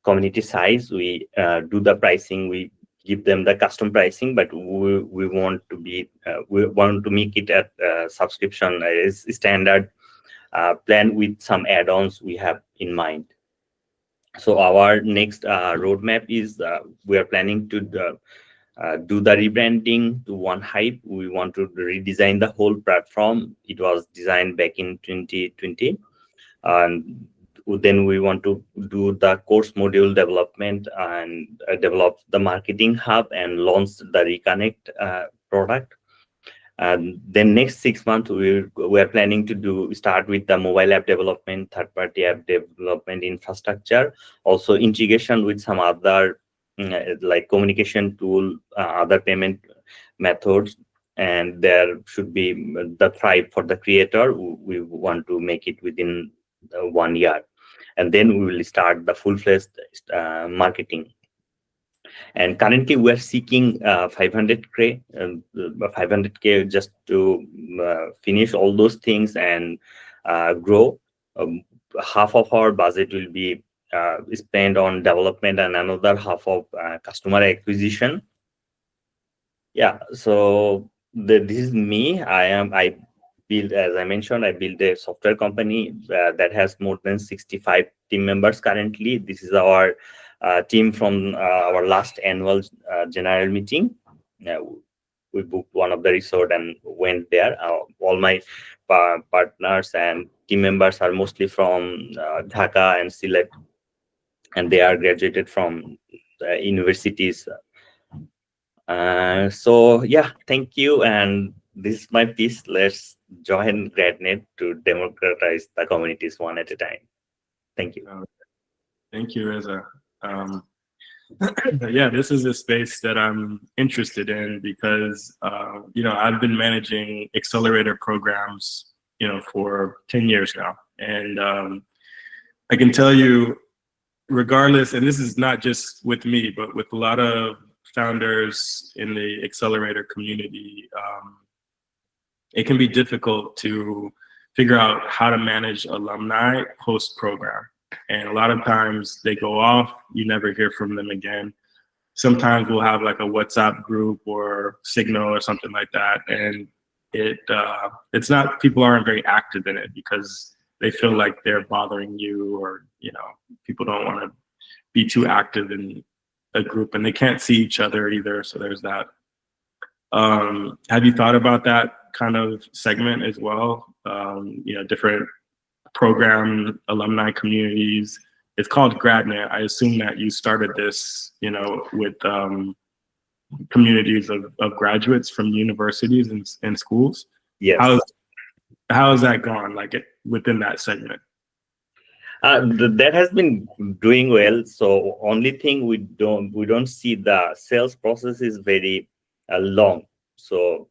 community size. We do the pricing. We give them the custom pricing, but we want to make it at subscription standard plan with some add-ons we have in mind. So our next roadmap is we are planning to do the rebranding to OneHype. We want to redesign the whole platform. It was designed back in 2020, and then we want to do the course module development and develop the marketing hub and launch the Reconnect product. And then next 6 months, we are planning to start with the mobile app development, third-party app development infrastructure, also integration with some other like communication tool, other payment methods, and there should be the Thrive for the creator. We want to make it within 1 year, and then we will start the full-fledged marketing. And currently we are seeking 500K just to finish all those things and grow. Half of our budget will be spent on development and another half of customer acquisition. Yeah, so this is me. I build, as I mentioned, I built a software company that has more than 65 team members currently. This is our team from our last annual general meeting. We booked one of the resort and went there. All my partners and team members are mostly from Dhaka and Sylhet, and they are graduated from universities. So yeah, thank you. And this is my piece. Let's join GradNet to democratize the communities one at a time. Thank you.
Thank you, Reza. Yeah, this is a space that I'm interested in because, I've been managing accelerator programs, for 10 years now. And I can tell you, regardless, and this is not just with me, but with a lot of founders in the accelerator community, it can be difficult to figure out how to manage alumni post-program. And a lot of times they go off, you never hear from them again. Sometimes we'll have like a WhatsApp group or Signal or something like that. And it's not, people aren't very active in it because they feel like they're bothering you, or, people don't want to be too active in a group, and they can't see each other either. So there's that. Have you thought about that kind of segment as well? Different program alumni communities. It's called GradNet. I assume that you started this, with communities of graduates from universities and schools.
Yes.
How has that gone, like within that segment?
That has been doing well. So only thing we don't see, the sales process is very long. So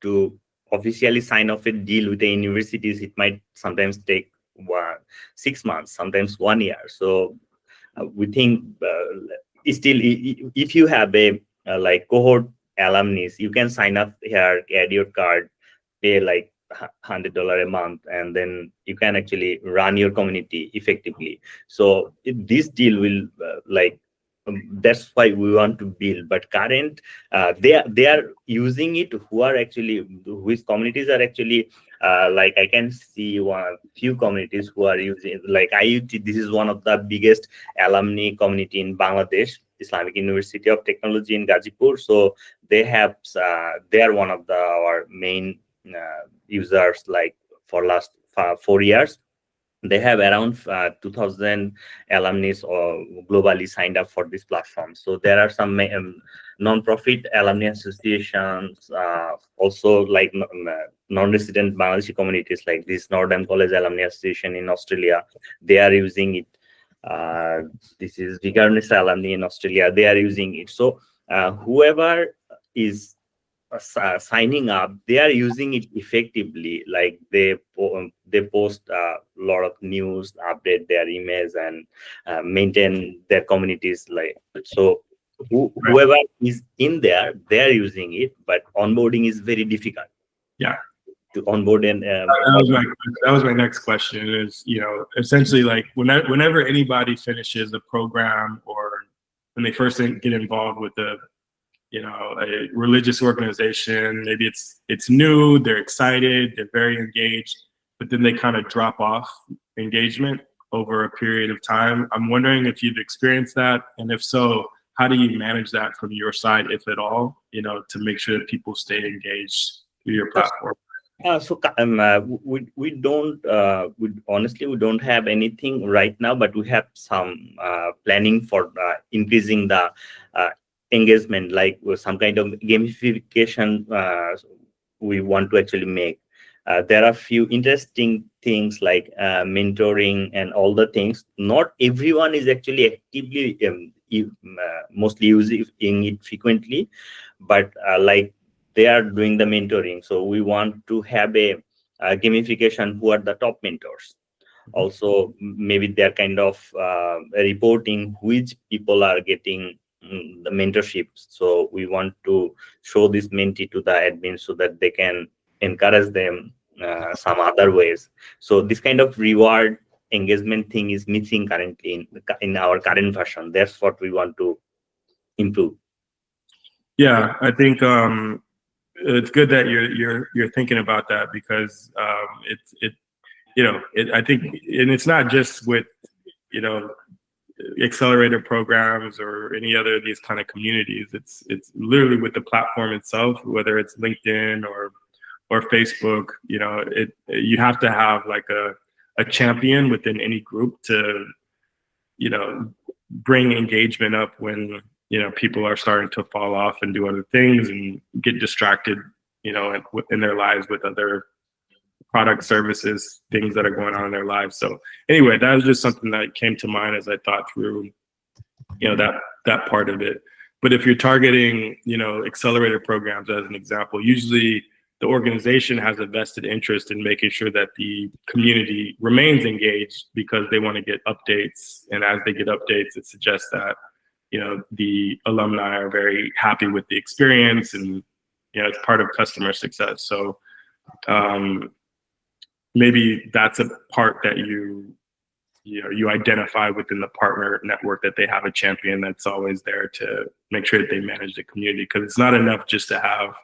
to officially sign off a deal with the universities, it might sometimes take 6 months, sometimes 1 year. So we think still, if you have a like cohort alumni, you can sign up here, add your card, pay like $100 a month, and then you can actually run your community effectively. So this deal will that's why we want to build. But current they are using it, whose communities are actually like I can see few communities who are using, like IUT. This is one of the biggest alumni community in Bangladesh. Islamic University of Technology in Ghazipur. So they have they are one of our main users, like for last 4 years. They have around 2,000 alumni globally signed up for this platform. So there are some non-profit alumni associations, also like non-resident Bangladeshi communities, like this Notre Dame College Alumni Association in Australia. They are using it. This is 𝗲𝗏𝗃𝗲 alumni in Australia. They are using it. So whoever is signing up, they are using it effectively. Like they post a lot of news, update their emails, and maintain their communities. Like so, whoever is in there, they are using it. But onboarding is very difficult.
Yeah.
To onboard and
that was my next question. Is essentially like whenever anybody finishes a program or when they first get involved with a religious organization, maybe it's new, they're excited, they're very engaged, but then they kind of drop off engagement over a period of time. I'm wondering if you've experienced that, and if so, how do you manage that from your side, if at all, to make sure that people stay engaged through your platform?
We don't honestly, we don't have anything right now, but we have some planning for increasing the engagement, like with some kind of gamification we want to actually make. There are few interesting things like mentoring and all the things. Not everyone is actually actively mostly using it frequently, but like they are doing the mentoring. So we want to have a gamification who are the top mentors. Also, maybe they're kind of reporting which people are getting the mentorship. So we want to show this mentee to the admin so that they can encourage them some other ways. So this kind of reward engagement thing is missing currently in our current version. That's what we want to improve.
Yeah, I think it's good that you're thinking about that, because I think, and it's not just with accelerator programs or any other of these kind of communities. It's literally with the platform itself, whether it's LinkedIn or Facebook. You have to have like a champion within any group to bring engagement up when people are starting to fall off and do other things and get distracted in their lives with other product, services, things that are going on in their lives. So anyway, that was just something that came to mind as I thought through that part of it. But if you're targeting accelerator programs as an example, usually the organization has a vested interest in making sure that the community remains engaged, because they want to get updates, and as they get updates, it suggests that the alumni are very happy with the experience, and it's part of customer success. So maybe that's a part that you identify within the partner network, that they have a champion that's always there to make sure that they manage the community. Because it's not enough just to have,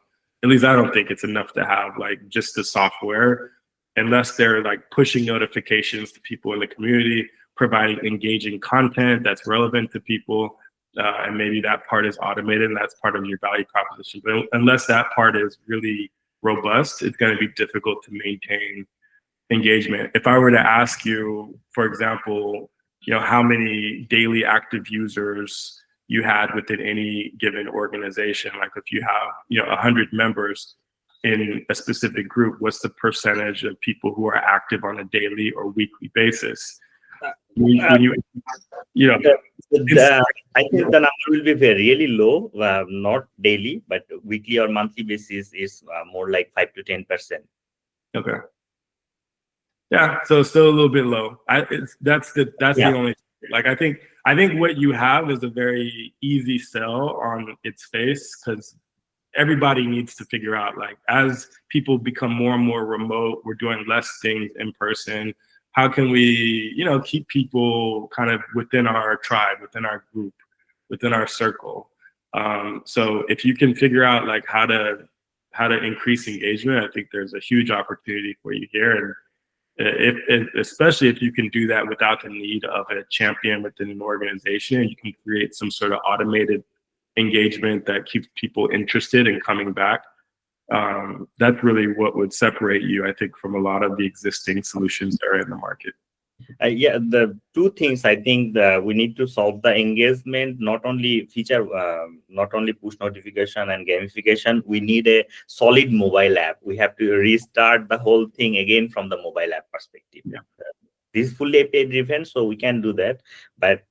at least I don't think it's enough to have like just the software, unless they're like pushing notifications to people in the community, providing engaging content that's relevant to people, and maybe that part is automated and that's part of your value proposition. But unless that part is really robust, it's going to be difficult to maintain engagement. If I were to ask you, for example, how many daily active users you had within any given organization, like if you have 100 members in a specific group, what's the percentage of people who are active on a daily or weekly basis? I
think the number will be really low, not daily, but weekly or monthly basis is more like 5 to 10%.
Okay. Yeah, so still a little bit low. That's the only, like, I think what you have is a very easy sell on its face, because everybody needs to figure out, like, as people become more and more remote, we're doing less things in person. How can we, keep people kind of within our tribe, within our group, within our circle? So if you can figure out like how to increase engagement, I think there's a huge opportunity for you here. Especially if you can do that without the need of a champion within an organization, you can create some sort of automated engagement that keeps people interested in coming back. That's really what would separate you, I think, from a lot of the existing solutions that are in the market.
Yeah, the two things I think that we need to solve the engagement, not only not only push notification and gamification. We need a solid mobile app. We have to restart the whole thing again from the mobile app perspective.
Yeah.
This is fully API driven, so we can do that. But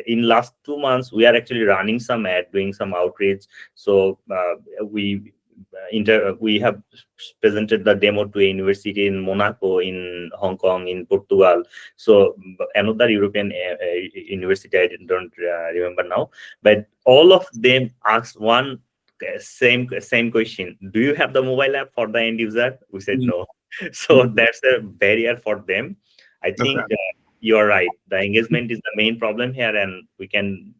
in last 2 months, we are actually running some ad, doing some outreach. So we have presented the demo to a university in Monaco, in Hong Kong, in Portugal. So another European university, I don't remember now. But all of them asked one same question: do you have the mobile app for the end user? We said no. So that's a barrier for them. I think you are right. The engagement is the main problem here, and we can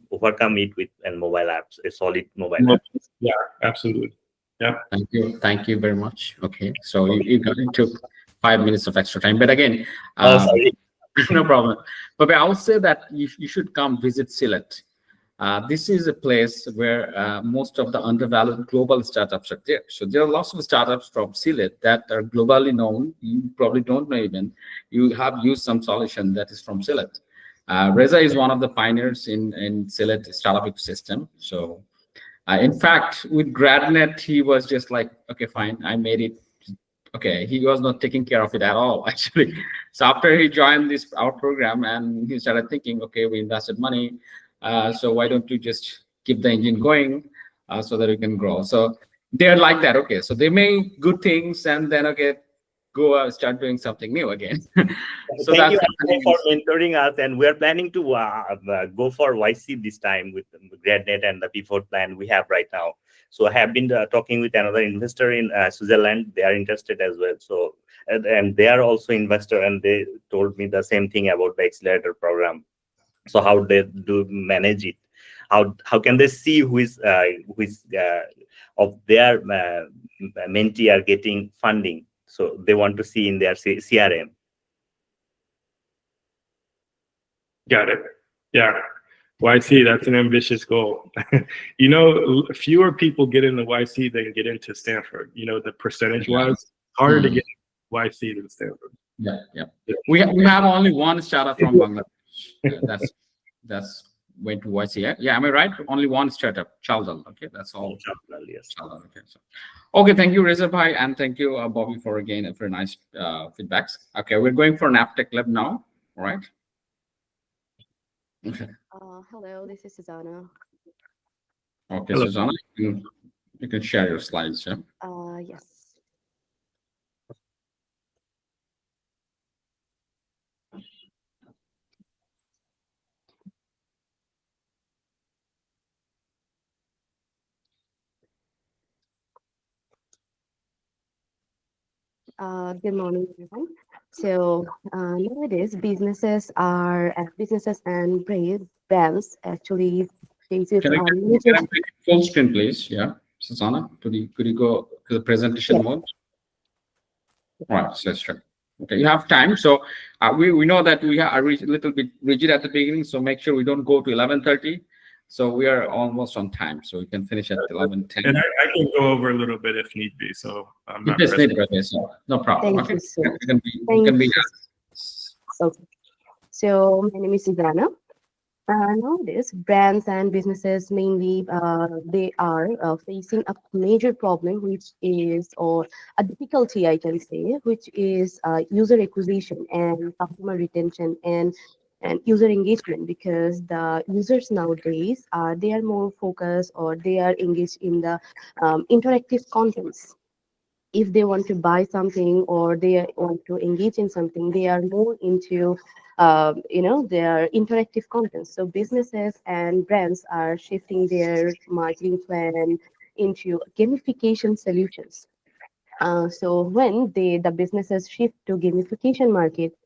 overcome it with mobile apps, a solid mobile app.
Yeah, absolutely. Yeah.
Thank you very much. Okay, so you took 5 minutes of extra time, but again,
Sorry.
no problem. But I will say that you should come visit Sylhet. This is a place where most of the undervalued global startups are there. So there are lots of startups from Sylhet that are globally known. You probably don't know even. You have used some solution that is from Sylhet. Reza is one of the pioneers in Sylhet startup ecosystem. So in fact, with GradNet, he was just like, okay, fine, I made it. Okay, he was not taking care of it at all, actually. So after he joined our program, and he started thinking, okay, we invested money. So why don't you just keep the engine going so that we can grow? So they're like that. Okay, so they make good things and then go start doing something new again. So
thank you for mentoring us, and we are planning to go for YC this time with GradNet and the pivot plan we have right now. So I have been talking with another investor in Switzerland. They are interested as well. So and they are also investor, and they told me the same thing about the accelerator program. So how they do manage it? How can they see who is of their mentee are getting funding? So they want to see in their CRM.
Got it. Yeah. YC, that's an ambitious goal. Fewer people get into YC than get into Stanford. The percentage-wise, harder to get YC than Stanford.
Yeah. We have only one startup from Bangladesh. That's went to YC. Yeah, am I right? Only one startup, 𝗙𝗲. Okay, that's all.
𝗙𝗲, yes.
Okay, okay, thank you, Reza bhai, and thank you, Bobby, for nice feedbacks. Okay, we're going for an AppTech Lab now. All right. Okay.
Hello, this is Susanna.
Okay,
Hello.
Susanna, you can share your slides. Yeah.
Yes. Good morning, everyone. So nowadays, businesses and brands actually faces
Can I make it full screen, please? Yeah, Susanna, could you go to the presentation mode? All right, so let's try. Okay, you have time. So we know that we are a little bit rigid at the beginning, so make sure we don't go to 11:30. So we are almost on time, so we can finish at 11:10.
And I can go over a little bit if need be. So I'm not
Yes, so no problem.
Thank you, sir.
You can be
Okay. So my name is Susanna. Nowadays, brands and businesses mainly they are facing a major problem, which is, or a difficulty, I can say, which is user acquisition and customer retention and user engagement, because the users nowadays they are more focused, or they are engaged in the interactive contents. If they want to buy something or they want to engage in something, they are more into their interactive content. So businesses and brands are shifting their marketing plan into gamification solutions. So when the businesses shift to gamification market,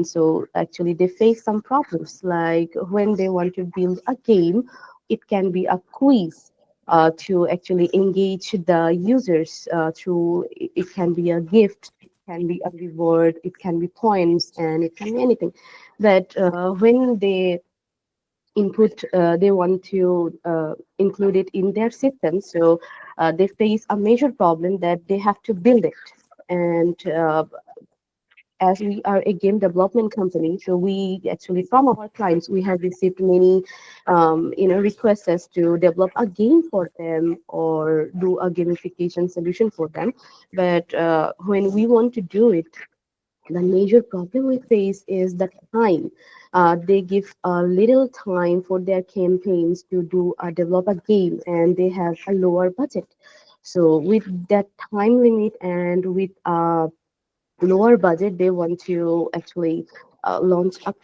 so actually they face some problems, like when they want to build a game, it can be a quiz. to actually engage the users through, it can be a gift, it can be a reward, it can be points, and it can be anything. But when they input, they want to include it in their system, so they face a major problem that they have to build it. And as we are a game development company, so we actually, from our clients, we have received many requests to develop a game for them or do a gamification solution for them. But when we want to do it, the major problem we face is the time. They give a little time for their campaigns to do develop a game, and they have a lower budget. So with that time limit and with lower budget, they want to actually launch a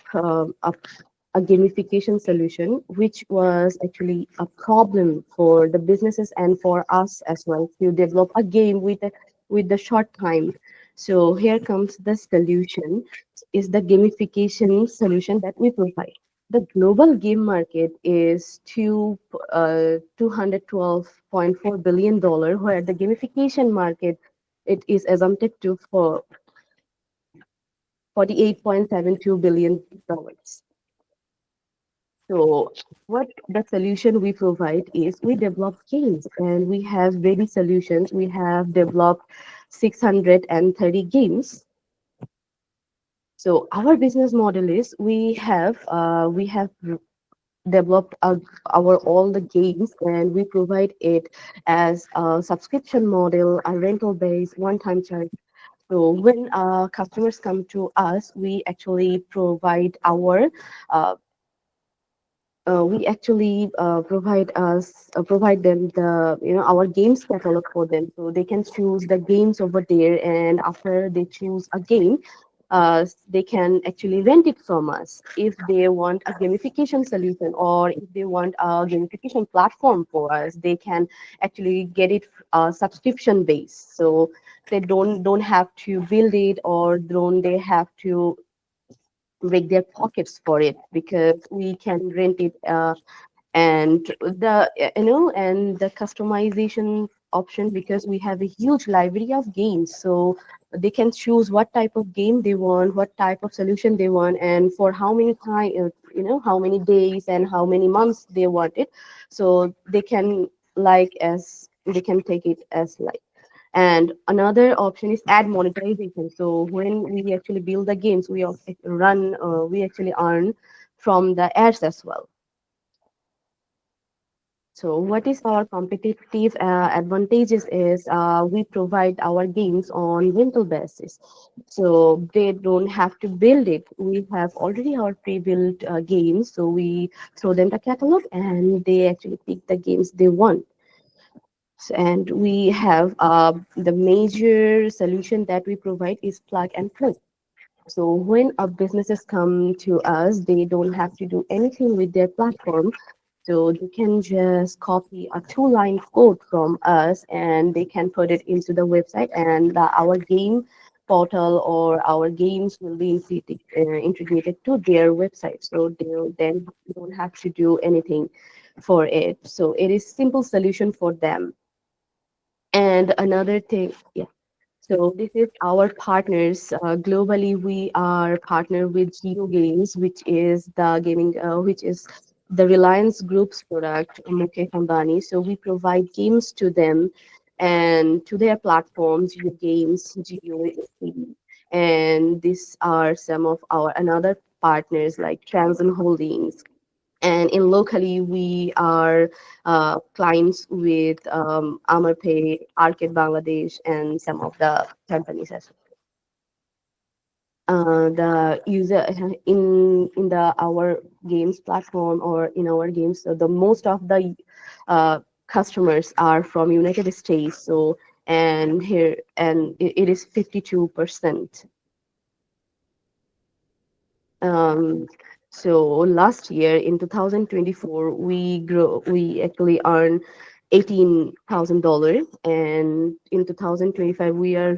gamification solution, which was actually a problem for the businesses and for us as well, to develop a game with the short time. So here comes the solution, is the gamification solution that we provide. The global game market is $212.4 billion, where the gamification market, it is assumpted to for $48.72 billion. So what the solution we provide is, we develop games, and we have ready solutions. We have developed 630 games. So our business model is, we have developed our all the games, and we provide it as a subscription model, a rental based one-time charge. So when customers come to us, we actually provide our provide them the our games catalog for them, so they can choose the games over there, and after they choose a game, they can actually rent it from us. If they want a gamification solution, or if they want a gamification platform for us, they can actually get it subscription based. So they don't have to build it, or don't they have to break their pockets for it, because we can rent it. And the customization option, because we have a huge library of games, so they can choose what type of game they want, what type of solution they want, and for how many time, how many days and how many months they want it. So they can they can take it as like. And another option is ad monetization. So when we actually build the games, we we actually earn from the ads as well. So what is our competitive advantages is, we provide our games on rental basis. So they don't have to build it. We have already our pre-built games. So we show them the catalog, and they actually pick the games they want. And we have the major solution that we provide is plug and play. So when our businesses come to us, they don't have to do anything with their platform. So they can just copy a 2-line code from us, and they can put it into the website, and our game portal or our games will be integrated to their website. So they then don't have to do anything for it. So it is simple solution for them. And another thing, yeah. So this is our partners. Globally, we are partnered with Geo Games, which is the which is the Reliance Group's product, Mukesh Ambani. So we provide games to them and to their platforms, Geo Games, Geo, and these are some of our another partners like Transon Holdings. And in locally, we are clients with Amarpay, Arcade Bangladesh, and some of the companies as well. The user in the our games platform, or in our games, so the most of the customers are from United States. So and here, and it is 52%. So last year in 2024, we actually earned $18,000, and in 2025 we are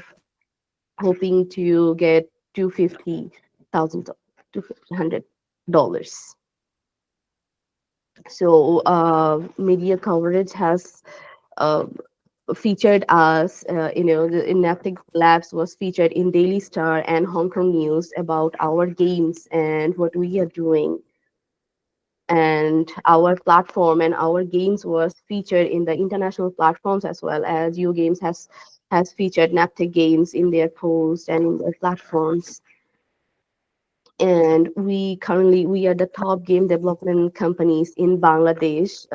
hoping to get $250,000, $2,500. So media coverage has uh, featured us, the Gnaptic Labs was featured in Daily Star and Hong Kong News about our games and what we are doing. And our platform and our games was featured in the international platforms, as well as U Games has featured Gnaptic games in their posts and in their platforms. And we are the top game development companies in Bangladesh,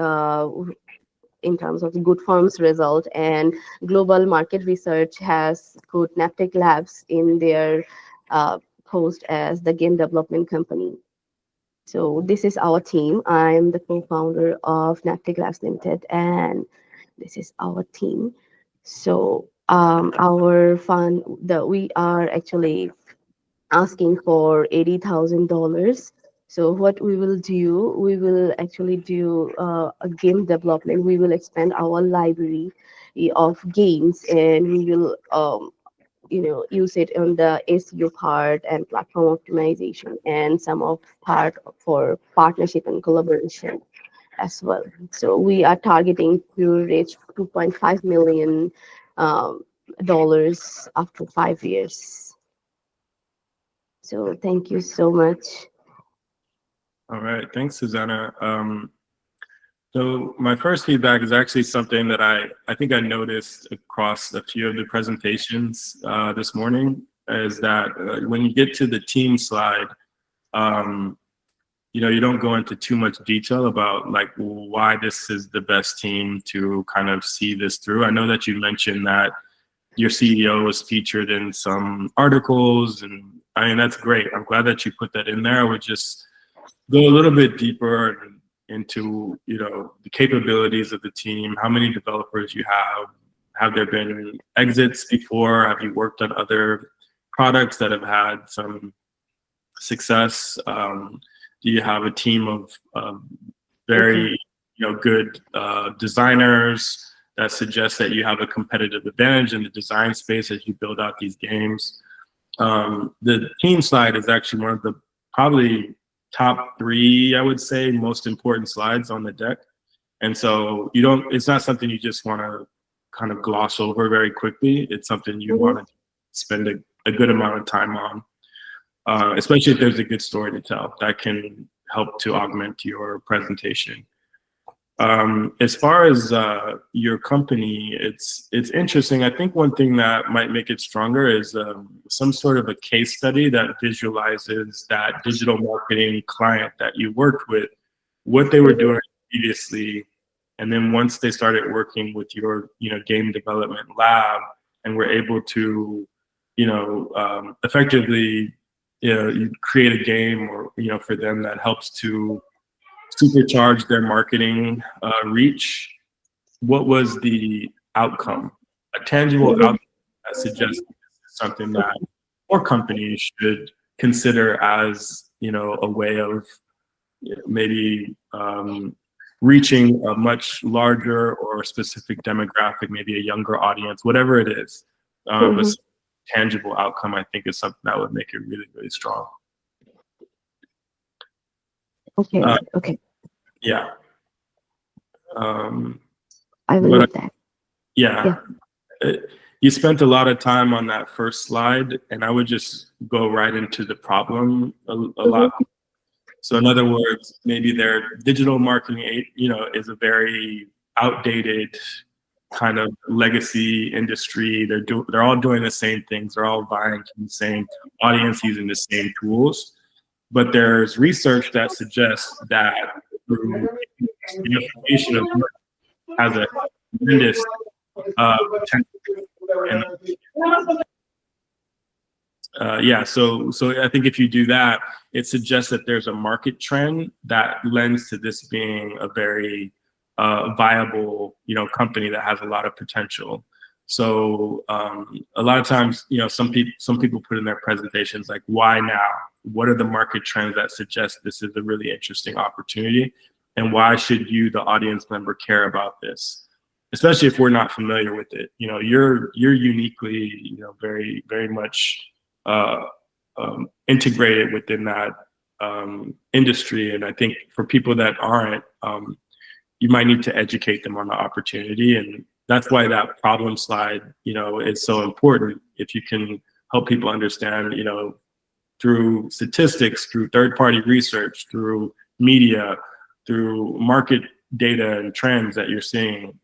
in terms of good firms result, and global market research has put Gnaptic Labs in their post as the game development company. So this is our team. I'm the co-founder of Gnaptic Labs Limited, and this is our team. So our fund, we are actually asking for $80,000. So what we will do, we will actually do a game development. We will expand our library of games, and we will use it on the SEO part and platform optimization, and some of part for partnership and collaboration as well. So we are targeting to reach 2.5 million dollars after 5 years. So thank you so much.
All right, thanks, Susanna. So my first feedback is actually something that I think I noticed across a few of the presentations this morning, is that when you get to the team slide, you don't go into too much detail about like why this is the best team to kind of see this through. I know that you mentioned that your CEO was featured in some articles, and I mean, that's great. I'm glad that you put that in there. I would just go a little bit deeper into, the capabilities of the team, how many developers you have there been exits before, have you worked on other products that have had some success, do you have a team of very good designers that suggest that you have a competitive advantage in the design space as you build out these games. The team slide is actually one of the probably top 3, I would say, most important slides on the deck. And so it's not something you just want to kind of gloss over very quickly. It's something you want to spend a good amount of time on, especially if there's a good story to tell that can help to augment your presentation. As far as your company, it's interesting. I think one thing that might make it stronger is some sort of a case study that visualizes that digital marketing client that you worked with, what they were doing previously, and then once they started working with your game development lab and were able to effectively you create a game or for them that helps to supercharge their marketing reach. What was the outcome? A tangible outcome that suggests something that more companies should consider as a way of maybe reaching a much larger or specific demographic, maybe a younger audience, whatever it is. But tangible outcome, I think, is something that would make it really, really strong.
Okay. Okay.
Yeah.
I will note that.
Yeah. You spent a lot of time on that first slide, and I would just go right into the problem a lot. So in other words, maybe their digital marketing, is a very outdated kind of legacy industry. They're all doing the same things. They're all vying for the same audience, using the same tools. But there's research that suggests that through unification of work has a tremendous potential. So I think if you do that, it suggests that there's a market trend that lends to this being a very viable, company that has a lot of potential. So a lot of times, some people put in their presentations like, why now? What are the market trends that suggest this is a really interesting opportunity? And why should you, the audience member, care about this? Especially if we're not familiar with it. You're uniquely, very, very much integrated within that industry. And I think for people that aren't, you might need to educate them on the opportunity. And that's why that problem slide, is so important. If you can help people understand, through statistics, through third-party research, through media, through market data and trends that you're seeing,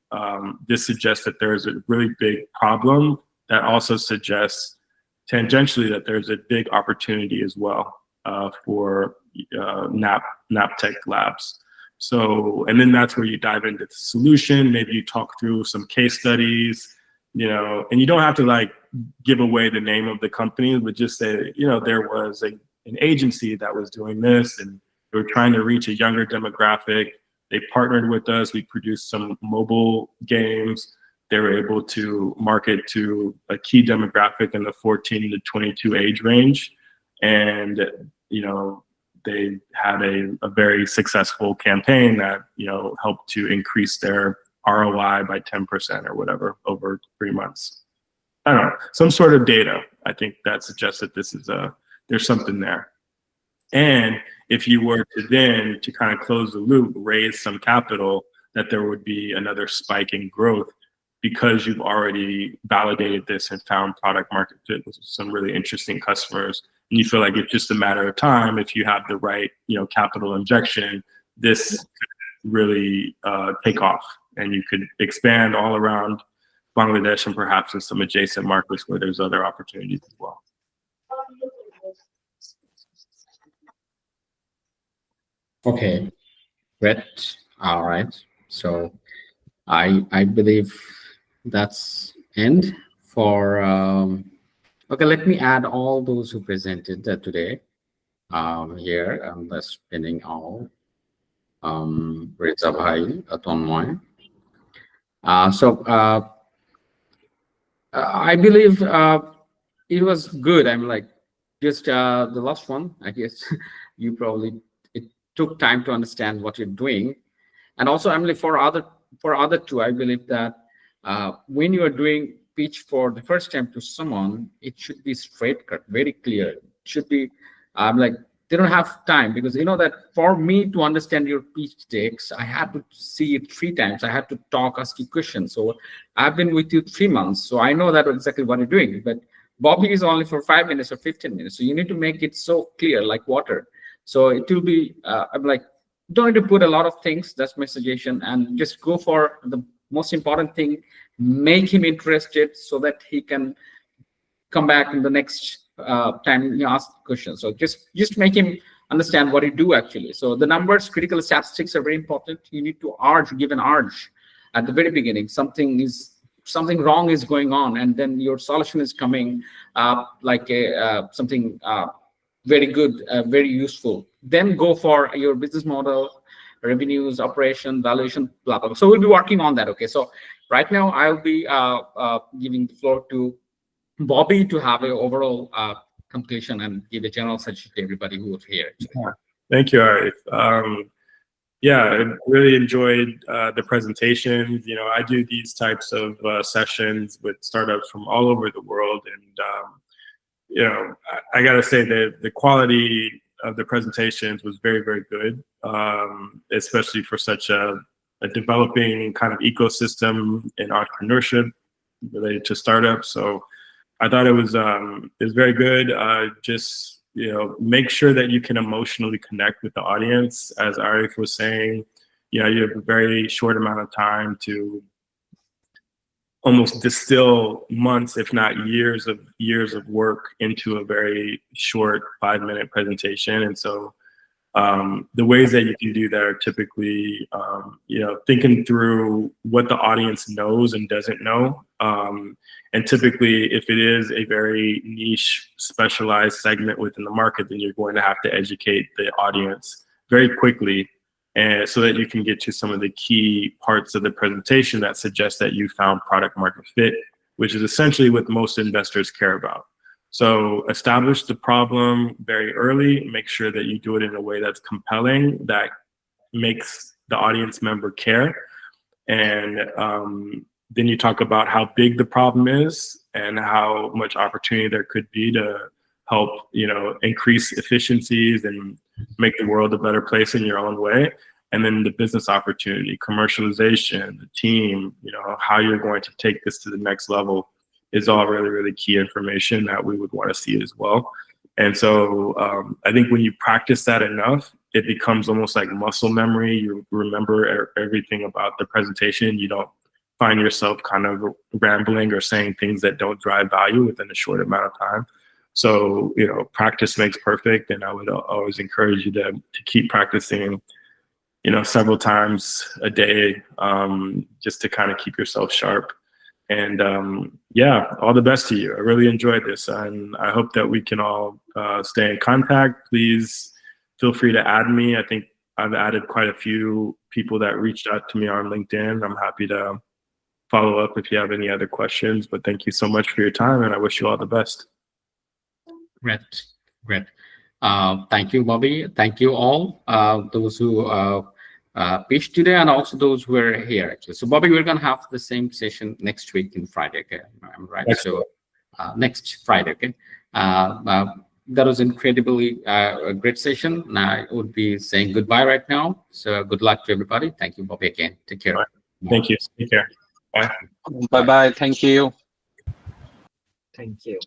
this suggests that there's a really big problem that also suggests tangentially that there's a big opportunity as well for NAPTech labs. So, and then that's where you dive into the solution. Maybe you talk through some case studies, and you don't have to like give away the name of the company, but just say, there was an agency that was doing this and they were trying to reach a younger demographic. They partnered with us. We produced some mobile games. They were able to market to a key demographic in the 14 to 22 age range. And, they had a very successful campaign that, helped to increase their ROI by 10% or whatever over 3 months. I don't know, some sort of data. I think that suggests that this is there's something there. And if you were to then, to kind of close the loop, raise some capital, that there would be another spike in growth because you've already validated this and found product market fit with some really interesting customers. And you feel like it's just a matter of time. If you have the right, capital injection, this could really take off, and you could expand all around Bangladesh and perhaps in some adjacent markets where there's other opportunities as well.
Okay, great. All right. So I believe that's end for okay, let me add all those who presented today here. I'm just pinning all. 𝗲𝗏 𝗀𝗏𝗀. So I believe it was good. I'm like, just the last one, I guess you probably, it took time to understand what you're doing. And also, I'm like, for other two, I believe that when you are doing pitch for the first time to someone, it should be straight cut, very clear. It should be, like, they don't have time, because that for me to understand your pitch decks, I had to see it 3 times. I had to talk, ask you questions. So I've been with you 3 months, so I know that exactly what you're doing. But Bobby is only for 5 minutes or 15 minutes. So you need to make it so clear, like water. So it will be, I'm like, don't need to put a lot of things. That's my suggestion, and just go for the most important thing. Make him interested so that he can come back in the next time you ask questions. So just make him understand what you do actually. So the numbers, critical statistics are very important. You need to give an urge at the very beginning. Something wrong is going on, and then your solution is coming like something very good, very useful. Then go for your business model, revenues, operation, valuation, blah, blah, blah. So we'll be working on that. Okay. So right now I'll be giving the floor to Bobby to have an overall completion and give a general suggestion to everybody who was here.
Thank you, Arif. Yeah, I really enjoyed the presentations. I do these types of sessions with startups from all over the world, and I gotta say that the quality of the presentations was very, very good, especially for such a developing kind of ecosystem in entrepreneurship related to startups. So I thought it was very good. Just make sure that you can emotionally connect with the audience. As Arif was saying, you have a very short amount of time to almost distill months, if not years of work into a very short 5-minute presentation. And so the ways that you can do that are typically, thinking through what the audience knows and doesn't know. And typically, if it is a very niche, specialized segment within the market, then you're going to have to educate the audience very quickly, and so that you can get to some of the key parts of the presentation that suggest that you found product market fit, which is essentially what most investors care about. So establish the problem very early, make sure that you do it in a way that's compelling, that makes the audience member care. And then you talk about how big the problem is and how much opportunity there could be to help, increase efficiencies and make the world a better place in your own way. And then the business opportunity, commercialization, the team, how you're going to take this to the next level is all really, really key information that we would want to see as well. And so I think when you practice that enough, it becomes almost like muscle memory. You remember everything about the presentation. You don't find yourself kind of rambling or saying things that don't drive value within a short amount of time. So, practice makes perfect. And I would always encourage you to keep practicing, several times a day, just to kind of keep yourself sharp. And yeah, all the best to you. I really enjoyed this, and I hope that we can all stay in contact. Please feel free to add me. I think I've added quite a few people that reached out to me on LinkedIn. I'm happy to follow up if you have any other questions, but thank you so much for your time, and I wish you all the best.
Great. Thank you, Bobby. Thank you all, those who pitched today, and also those who are here actually. So Bobby, we're gonna have the same session next week in Friday, okay? I'm right.
Excellent.
So next Friday, okay? That was incredibly a great session. Now I would be saying goodbye right now. So good luck to everybody. Thank you, Bobby, again. Take care.
Right. Thank you. Take care. Bye.
Bye-bye. Thank you.
Thank you.